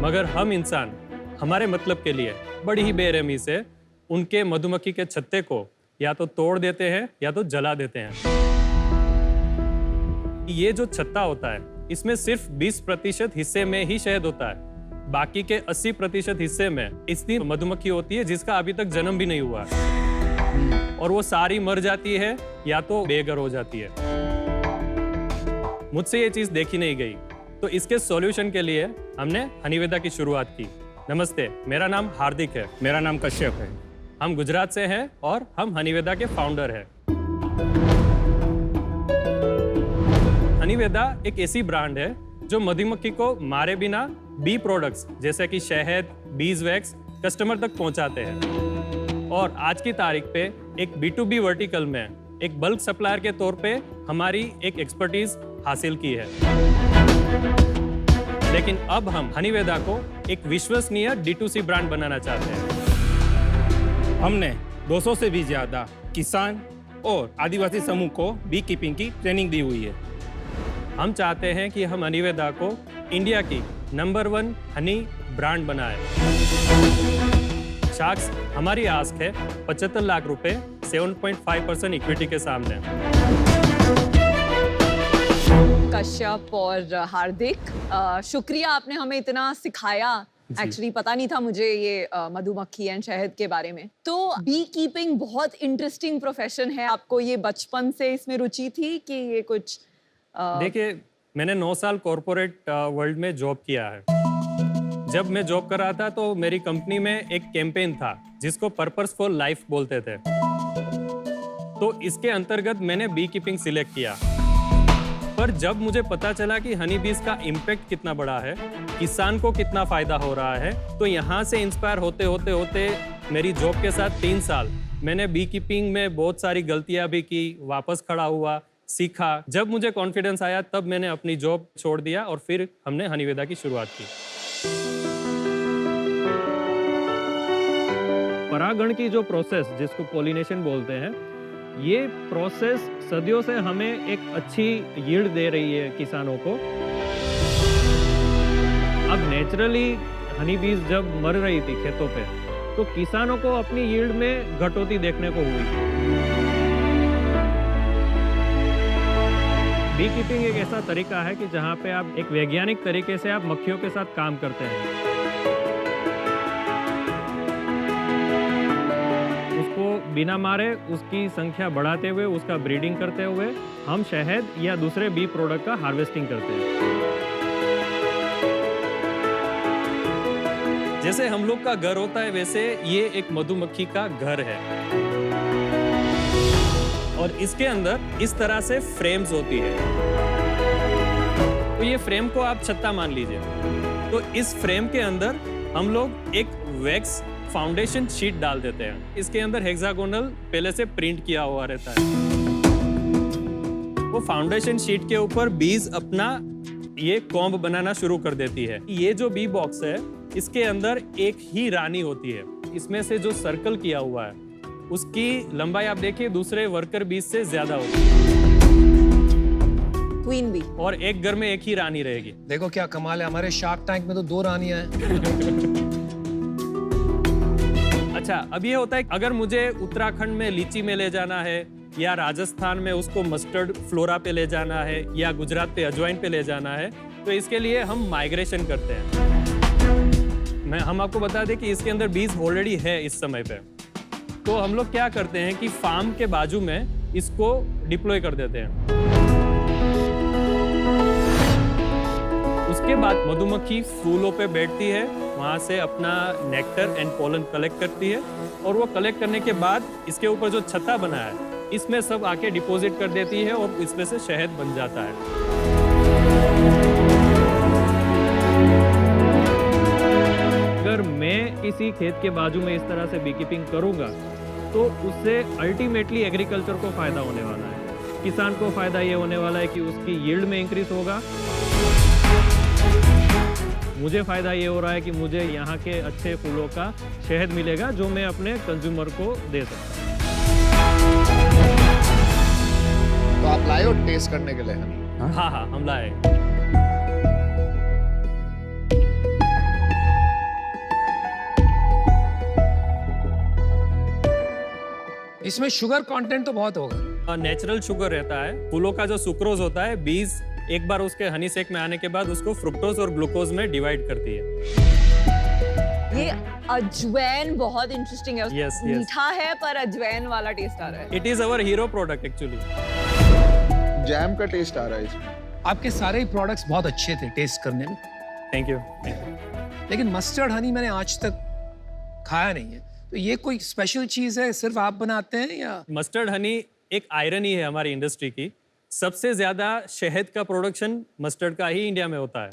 मगर हम इंसान हमारे मतलब के लिए बड़ी ही बेरहमी से उनके मधुमक्खी के छत्ते को या तो तोड़ देते हैं या तो जला देते हैं। ये जो छत्ता होता है इसमें सिर्फ 20% हिस्से में ही शहद होता है, बाकी के 80% हिस्से में इतनी मधुमक्खी होती है जिसका अभी तक जन्म भी नहीं हुआ है, और वो सारी मर जाती है या तो बेघर हो जाती है। मुझसे ये चीज देखी नहीं गई, तो इसके सॉल्यूशन के लिए हमने हनीवेदा की शुरुआत की। नमस्ते, मेरा नाम हार्दिक है। मेरा नाम कश्यप है। हम गुजरात से हैं और हम हनीवेदा के फाउंडर हैं। हनीवेदा एक ऐसी ब्रांड है जो मधुमक्खी को मारे बिना बी प्रोडक्ट्स जैसे कि शहद, बीज वैक्स कस्टमर तक पहुंचाते हैं। और आज की तारीख पे एक B2B वर्टिकल में एक बल्क सप्लायर के तौर पे हमारी एक एक्सपर्टीज हासिल की है। लेकिन अब हम हनीवेदा को एक विश्वसनीय D2C ब्रांड बनाना चाहते हैं। हमने 200 से भी ज्यादा किसान और आदिवासी समूह को बी कीपिंग की ट्रेनिंग दी हुई है। हम चाहते हैं कि हम हनीवेदा को इंडिया की नंबर 1 हनी ब्रांड बनाए। शार्क्स हमारी आस्क है 75 लाख रुपए 7.5% इक्विटी के सामने। कश्यप और हार्दिक, शुक्रिया, आपने हमें इतना सिखाया। एक्चुअली पता नहीं था मुझे ये मधुमक्खी एंड शहद के बारे में। तो बी कीपिंग बहुत इंटरेस्टिंग प्रोफेशन है। आपको ये बचपन से इसमें रुचि थी कि ये कुछ देखिए, मैंने 9 साल कॉर्पोरेट वर्ल्ड में जॉब किया है। जब मैं जॉब कर रहा था तो मेरी कंपनी में एक कैंपेन था जिसको पर्पस फॉर लाइफ बोलते थे। तो इसके अंतर्गत मैंने बी कीपिंग सिलेक्ट किया। पर जब मुझे पता चला कि हनी बीज का इम्पैक्ट कितना बड़ा है, किसान को कितना फायदा हो रहा है, तो यहाँ से इंस्पायर होते होते होते मेरी जॉब के साथ 3 साल मैंने बी कीपिंग में बहुत सारी गलतियां भी की, वापस खड़ा हुआ, सीखा। जब मुझे कॉन्फिडेंस आया तब मैंने अपनी जॉब छोड़ दिया और फिर हमने हनीवेदा की शुरुआत की। परागण की जो प्रोसेस जिसको पॉलिनेशन बोलते हैं, ये प्रोसेस सदियों से हमें एक अच्छी यील्ड दे रही है किसानों को। अब नेचुरली हनी बीज जब मर रही थी खेतों पे, तो किसानों को अपनी यील्ड में घटोती देखने को हुई। बी कीपिंग एक ऐसा तरीका है कि जहाँ पे आप एक वैज्ञानिक तरीके से आप मक्खियों के साथ काम करते हैं। उसको बिना मारे उसकी संख्या बढ़ाते हुए, उसका ब्रीडिंग करते हुए हम शहद या दूसरे बी प्रोडक्ट का हार्वेस्टिंग करते हैं। जैसे हम लोग का घर होता है वैसे ये एक मधुमक्खी का घर है, और इसके अंदर इस तरह से फ्रेम्स होती है। तो ये फ्रेम को आप छत्ता मान लीजिए। तो इस फ्रेम के अंदर हम लोग एक वैक्स फाउंडेशन शीट डाल देते हैं। इसके अंदर हेक्सागोनल पहले से प्रिंट किया हुआ रहता है। वो फाउंडेशन शीट के ऊपर बीज अपना ये कॉम्ब बनाना शुरू कर देती है। ये जो बी बॉक्स है, इसके अंदर एक ही रानी होती है। इसमें से जो सर्कल किया हुआ है उसकी लंबाई आप देखिए दूसरे वर्कर बीज से ज्यादा होगी। Queen bee. और एक घर में एक ही रानी रहेगी। देखो क्या कमाल है, हमारे शार्क टैंक में तो 2 रानियां हैं। अच्छा, अब ये होता है अगर मुझे उत्तराखंड में लीची में ले जाना है, या राजस्थान में उसको मस्टर्ड फ्लोरा पे ले जाना है, या गुजरात पे अजवाइन पे ले जाना है, तो इसके लिए हम माइग्रेशन करते हैं। हम आपको बता दें कि इसके अंदर बीज ऑलरेडी है इस समय पे। तो हम लोग क्या करते हैं कि फार्म के बाजू में इसको डिप्लॉय कर देते हैं। उसके बाद मधुमक्खी फूलों पे बैठती है, वहां से अपना नेक्टर एंड पोलन कलेक्ट करती है, और वो कलेक्ट करने के बाद इसके ऊपर जो छत्ता बना है इसमें सब आके डिपॉजिट कर देती है और इसमें से शहद बन जाता है। अगर मैं किसी खेत के बाजू में इस तरह से बी कीपिंग करूंगा तो उससे अल्टीमेटली एग्रीकल्चर को फायदा होने वाला है। किसान को फायदा ये होने वाला है कि उसकी यील्ड में इंक्रीज होगा, मुझे फ़ायदा ये हो रहा है कि मुझे यहाँ के अच्छे फूलों का शहद मिलेगा जो मैं अपने कंज्यूमर को दे सकता हूँ। तो आप लाए हो टेस्ट करने के लिए हनी? हाँ हाँ, हम लाए। इसमें शुगर कंटेंट तो बहुत होगा। नेचुरल शुगर रहता है। फूलों का जो सुक्रोज होता है, बीज एक बार उसके हनी सेक में आने के बाद उसको फ्रुक्टोज और ग्लूकोज में डिवाइड करती है। ये अजवैन बहुत इंटरेस्टिंग है। Yes, yes. मीठा है पर अजवैन वाला टेस्ट आ रहा है। It is our hero product actually. Jam का टेस्ट आ रहा है इसमें। आपके सारे ही प्रोडक्ट्स बहुत अच्छे थे टेस्ट करने में, थैंक यू। लेकिन मस्टर्ड हनी मैंने आज तक खाया नहीं है। तो ये कोई स्पेशल चीज है, सिर्फ आप बनाते हैं या? मस्टर्ड हनी एक आयरन ही है हमारी इंडस्ट्री की। सबसे ज्यादा शहद का प्रोडक्शन मस्टर्ड का ही इंडिया में होता है।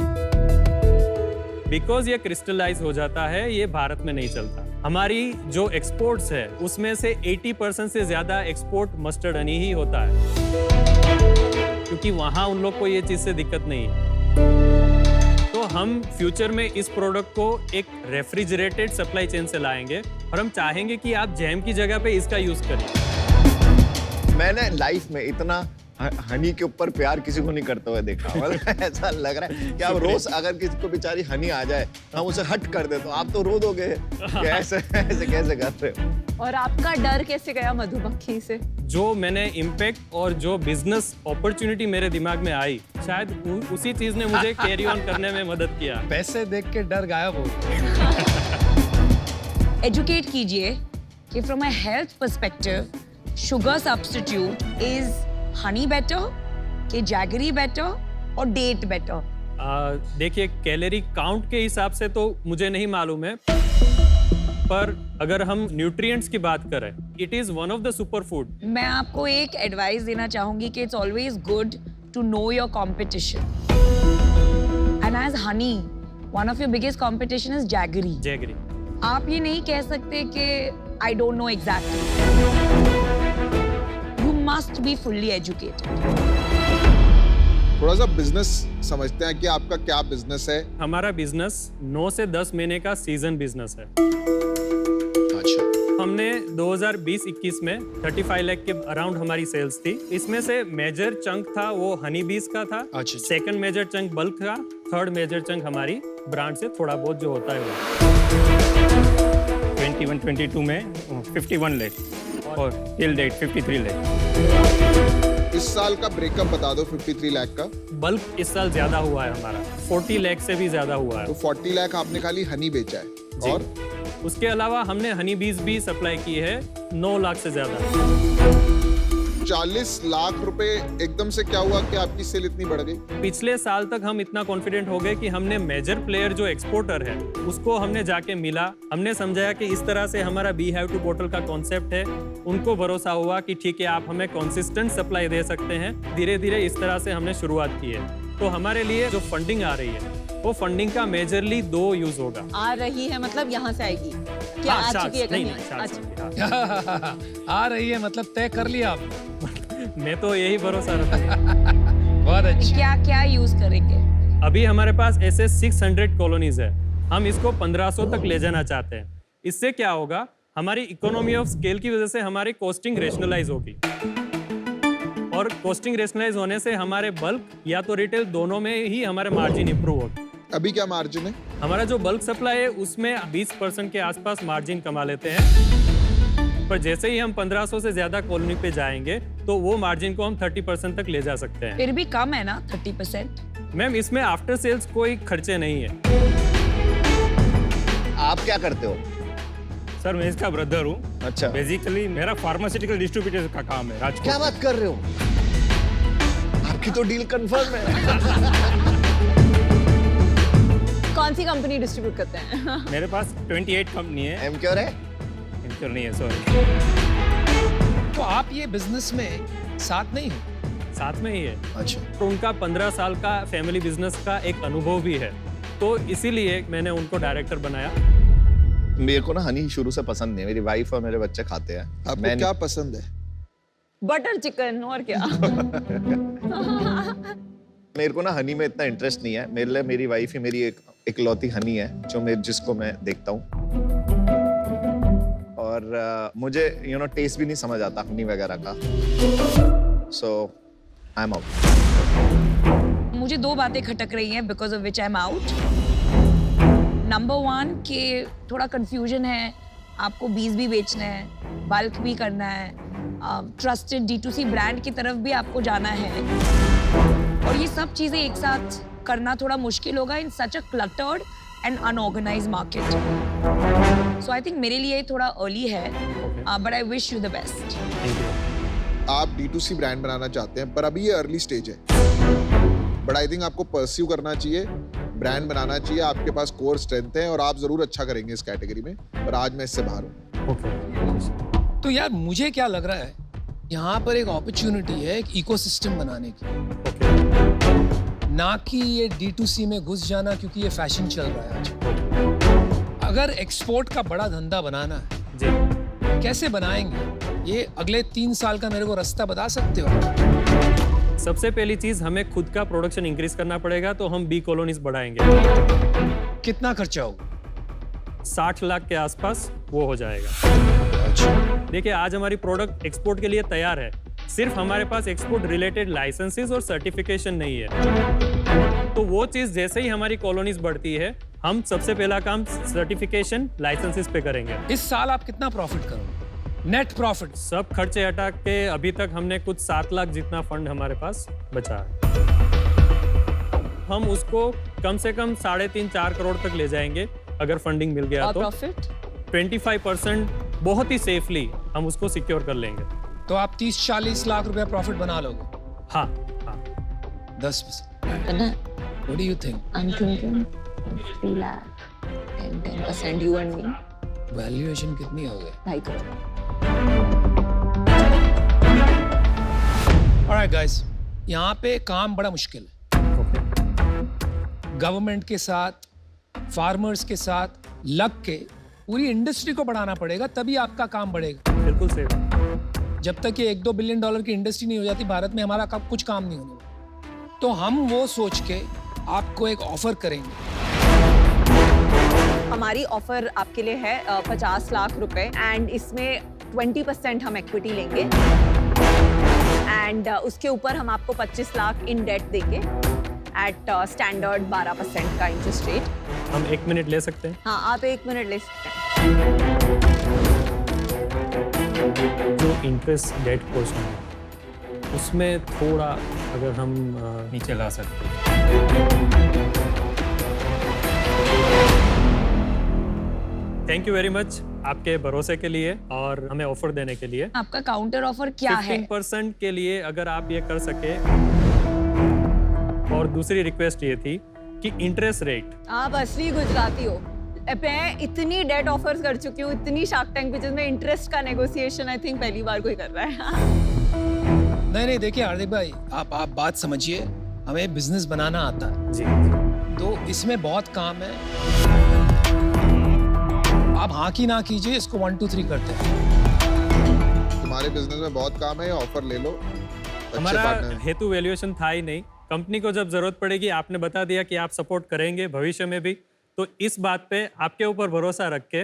बिकॉज ये क्रिस्टलाइज हो जाता है, ये भारत में नहीं चलता। हमारी जो एक्सपोर्ट्स है उसमें से 80% से ज्यादा एक्सपोर्ट मस्टर्ड हनी ही होता है, क्योंकि वहां उन लोग को ये चीज से दिक्कत नहीं है। तो हम फ्यूचर में इस प्रोडक्ट को एक रेफ्रिजरेटेड सप्लाई चेन से लाएंगे और हम चाहेंगे कि आप जैम की जगह पे इसका यूज करिए। मैंने लाइफ में इतना हनी के ऊपर प्यार किसी को नहीं करते हुए देखा। मतलब ऐसा लग रहा है कि आप रोज अगर किसी को बेचारी हनी आ जाए हम उसे हट कर दे, तो आप तो रो दोगे कि ऐसे कैसे कर रहे हो। और आपका डर कैसे गया मधुमक्खी से? जो मैंने इम्पैक्ट और जो बिजनेस अपॉर्चुनिटी मेरे दिमाग में आई, शायद उसी चीज ने मुझे कैरी ऑन करने में मदद किया। पैसे देख के डर गायब हो। एजुकेट कीजिए कि from a health perspective sugar substitute is Honey better कि जैगरी बेटर और डेट बेटर? देखिए, कैलोरी काउंट के हिसाब से तो मुझे नहीं मालूम है, पर अगर हम न्यूट्रिएंट्स की बात करें, it is one of the super food. मैं आपको एक एडवाइस देना चाहूंगी कि it's always good to know your competition. And as honey, one of your biggest competition is jaggery. Jaggery. आप ये नहीं कह सकते कि I don't know exactly. You must be fully educated. थोड़ा सा बिजनेस समझते हैं कि आपका क्या बिजनेस है। हमारा बिजनेस 9 से 10 महीने का सीजन बिजनेस है। अच्छा। हमने 2020-21 में 35 लाख के अराउंड हमारी सेल्स थी। इसमें से मेजर चंक था वो हनी बीज का था। अच्छा। सेकंड मेजर चंक बल्क का, थर्ड मेजर चंक हमारी ब्रांड से थोड़ा बहुत जो होता है वो। 21-22 में 51 लाख और टिल डेट 53 लाख। इस साल का ब्रेकअप बता दो 53 लाख का। बल्क इस साल ज्यादा हुआ है हमारा, 40 लाख से भी ज्यादा हुआ है। तो 40 लाख आपने खाली हनी बेचा है, जी। और उसके अलावा हमने हनी बीज भी सप्लाई की है 9 लाख से ज्यादा। 40 लाख रुपए एकदम से क्या हुआ कि आपकी सेल इतनी बढ़ गई? पिछले साल तक हम इतना कॉन्फिडेंट हो गए कि हमने मेजर प्लेयर जो एक्सपोर्टर है उसको हमने जाके मिला, हमने समझाया कि इस तरह से हमारा बी हैव टू बोटल का कॉन्सेप्ट है। उनको भरोसा हुआ कि ठीक है, आप हमें कंसिस्टेंट सप्लाई दे सकते हैं। धीरे धीरे इस तरह से हमने शुरुआत की है। तो हमारे लिए जो फंडिंग आ रही है वो फंडिंग का मेजरली 2 यूज होगा। आ रही है मतलब यहाँ से आएगी क्या? हाँ, आ शायद, चुकी है नहीं, कहीं? नहीं, शायद, अच्छा। हाँ। आ रही है मतलब तय कर लिया आपने। मैं तो यही भरोसा रखता हूँ। बहुत अच्छी। क्या क्या यूज करेंगे? अभी हमारे पास ऐसे 600 कॉलोनीज है। हम इसको 1500 तक ले जाना चाहते हैं। इससे क्या होगा, हमारी इकोनॉमी ऑफ स्केल की वजह से हमारी कॉस्टिंग रेशनलाइज होगी, और कॉस्टिंग रेशनलाइज होने से हमारे बल्क या तो रिटेल दोनों में ही हमारे मार्जिन इंप्रूव होगी। अभी क्या मार्जिन है? हमारा जो बल्क सप्लाई है उसमें 20% के आसपास मार्जिन कमा लेते हैं, पर जैसे ही हम 1500 से ज्यादा कॉलोनी पे जाएंगे तो वो मार्जिन को हम 30% तक ले जा सकते हैं। फिर भी कम है ना 30%? मैम, इसमें आफ्टर सेल्स कोई खर्चे नहीं है। आप क्या करते हो? सर, मैं इसका ब्रदर हूँ। अच्छा। बेसिकली मेरा फार्मास्यूटिकल डिस्ट्रीब्यूटर का काम है राजकोट। क्या बात कर रहे हो? आपकी तो डील कंफर्म है। कौन सी कंपनी डिस्ट्रीब्यूट करते हैं? मेरे पास 28 कंपनी है। एमक्योर है? एमक्योर नहीं है, सॉरी। तो आप ये बिजनेस में साथ नहीं हो? साथ में ही है। अच्छा। तो उनका 15 साल का फैमिली बिजनेस का एक अनुभव भी है, तो इसीलिए मैंने उनको डायरेक्टर बनाया। मेरे को ना हनी शुरू से पसंद नहीं है। मेरी वाइफ और मेरे बच्चे खाते हैं। आपको क्या पसंद है? बटर चिकन और क्या? मेरे को ना हनी में इतना इंटरेस्ट नहीं है। मेरे लिए मेरी वाइफ ही मेरी एक इकलौती हनी है जो जिसको मैं देखता हूँ। और मुझे टेस्ट भी नहीं समझ आता हनी वगैरह का। सो आई एम आउट। मुझे 2 बातें खटक रही हैं because of which I am out. Number 1 कि थोड़ा कंफ्यूजन है, आपको बीज भी बेचना है, बल्क भी करना है, ट्रस्टेड D2C ब्रांड की तरफ भी आपको जाना है, और ये सब चीज़ें एक साथ करना थोड़ा मुश्किल होगा in such a cluttered and unorganised market. So I think मेरे लिए थोड़ा अर्ली है, but I wish you the best. आप D2C ब्रांड बनाना चाहते हैं, पर अभी ये अर्ली स्टेज है, बट आई थिंक आपको परस्यू करना चाहिए, ब्रांड बनाना चाहिए। आपके पास कोर स्ट्रेंथ है और आप जरूर अच्छा करेंगे इस कैटेगरी में, पर आज मैं इससे बाहर हूँ। तो यार मुझे क्या लग रहा है, यहाँ पर एक अपॉर्चुनिटी है एक इकोसिस्टम बनाने की, ना कि ये D2C में घुस जाना, क्योंकि ये फैशन चल रहा है आज। अगर एक्सपोर्ट का बड़ा धंधा बनाना है जी, कैसे बनाएंगे, ये अगले 3 साल का मेरे को रास्ता बता सकते हो? सबसे पहली चीज हमें खुद का प्रोडक्शन इंक्रीज करना पड़ेगा, तो हम बी कॉलोनीज बढ़ाएंगे। कितना खर्चा होगा? 60 लाख के आसपास वो हो जाएगा। देखिए, आज हमारी प्रोडक्ट एक्सपोर्ट के लिए तैयार है, सिर्फ हमारे पास एक्सपोर्ट रिलेटेड लाइसेंसेस और सर्टिफिकेशन नहीं है। तो वो चीज जैसे ही हमारी कॉलोनीज बढ़ती है, हम सबसे पहला काम सर्टिफिकेशन लाइसेंसेस पे करेंगे। इस साल आप कितना प्रॉफिट करोगे? नेट प्रॉफिट सब खर्चे हटा के अभी तक हमने कुछ 7 लाख जितना फंड हमारे पास बचा है। हम उसको कम से कम 3.5-4 करोड़ तक ले जाएंगे अगर फंडिंग मिल गया। और तो प्रॉफिट 25% बहुत ही सेफली हम उसको सिक्योर कर लेंगे। तो आप 30-40 लाख रुपया प्रॉफिट बना लोगे? हाँ हाँ। 10%। What do you think? I'm thinking 3 lakh and 10% you and me. Valuation कितनी हो गई? 2.5 करोड़। Alright guys, यहाँ पे काम बड़ा मुश्किल है। गवर्नमेंट के साथ, फार्मर्स के साथ लग के पूरी इंडस्ट्री को बढ़ाना पड़ेगा, तभी आपका काम बढ़ेगा। बिल्कुल सही। जब तक ये $1-2 बिलियन की इंडस्ट्री नहीं हो जाती भारत में, हमारा कुछ काम नहीं होने वाला। तो हम वो सोच के आपको एक ऑफर करेंगे। हमारी ऑफर आपके लिए है 50 लाख रुपए, एंड इसमें 20% हम इक्विटी लेंगे, एंड उसके ऊपर हम आपको 25 लाख इन डेट देंगे एट स्टैंडर्ड 12% का इंटरेस्ट रेट। हम 1 मिनट ले सकते हैं? हाँ, आप 1 मिनट ले सकते हैं। जो इंटरेस्ट डेट पोर्शन है उसमें थोड़ा अगर हम नीचे ला सकते हैं। थैंक यू वेरी मच आपके भरोसे के लिए और हमें ऑफर देने के लिए। आपका काउंटर ऑफर क्या है? 15% के लिए अगर आप ये कर सके। और दूसरी रिक्वेस्ट ये थी कि इंटरेस्ट रेट। आप असली गुजराती हो। मैं इतनी डेट ऑफर्स कर चुकी हूँ, इतनी शार्क टैंक पिचेस में इंटरेस्ट का नेगोशिएशन आई थिंक पहली बार कोई कर रहा है। नहीं देखिए हार्दिक भाई, आप बात समझिए, हमें बिजनेस बनाना आता है जी, तो इसमें बहुत काम है। आप हाँ की ना कीजिए, इसको 1 2 3 करते हैं। तुम्हारे बिजनेस में बहुत काम है, ऑफर ले लो। हमारा हेतु वैल्यूएशन था ही नहीं। कंपनी को जब जरूरत पड़ेगी, आपने बता दिया कि आप सपोर्ट करेंगे भविष्य में भी, तो इस बात पे आपके ऊपर भरोसा रख के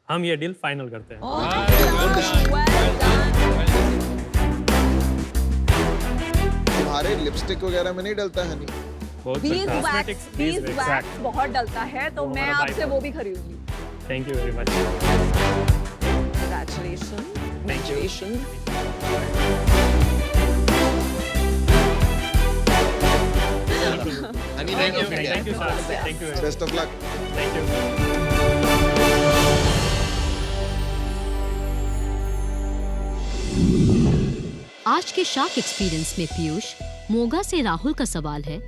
हम ये डील फाइनल करते हैं। तुम्हारे लिपस्टिक वगैरह में नहीं डलता है नहीं? बीज वैक्स बहुत डलता है, तो मैं आपसे वो भी खरीदूंगी। Thank you very much. Thank you. Thank you, sir. Thank you. Best of luck. Thank you. आज के शार्क एक्सपीरियंस में पीयूष, मोगा से राहुल का सवाल है,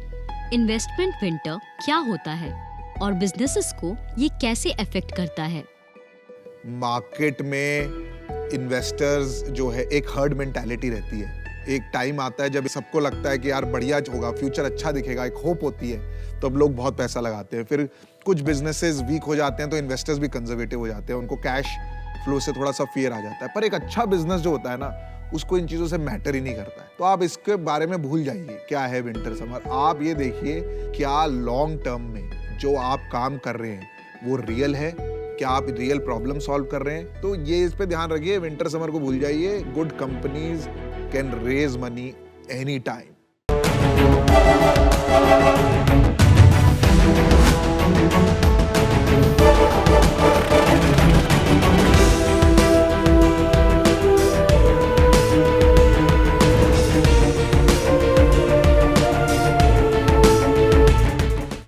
इन्वेस्टमेंट विंटर क्या होता है और बिजनेसेस को ये कैसे अफेक्ट करता है? मार्केट में इन्वेस्टर्स जो है, एक हर्ड मेंटालिटी रहती है। एक टाइम आता है जब सबको लगता है कि यार बढ़िया होगा, फ्यूचर अच्छा दिखेगा, एक होप होती है, तो अब लोग बहुत पैसा लगाते हैं। फिर कुछ बिजनेसेस वीक हो जाते हैं तो इन्वेस्टर्स भी कंजर्वेटिव हो जाते हैं, उनको कैश फ्लो से थोड़ा सा फियर आ जाता है। पर एक अच्छा बिजनेस जो होता है ना, उसको इन चीज़ों से मैटर ही नहीं करता है। तो आप इसके बारे में भूल जाइए क्या है विंटर समर। आप ये देखिए क्या लॉन्ग टर्म में जो आप काम कर रहे हैं वो रियल है, क्या आप रियल प्रॉब्लम सॉल्व कर रहे हैं। तो ये इस पे ध्यान रखिए, विंटर समर को भूल जाइए। Good companies can raise money any time.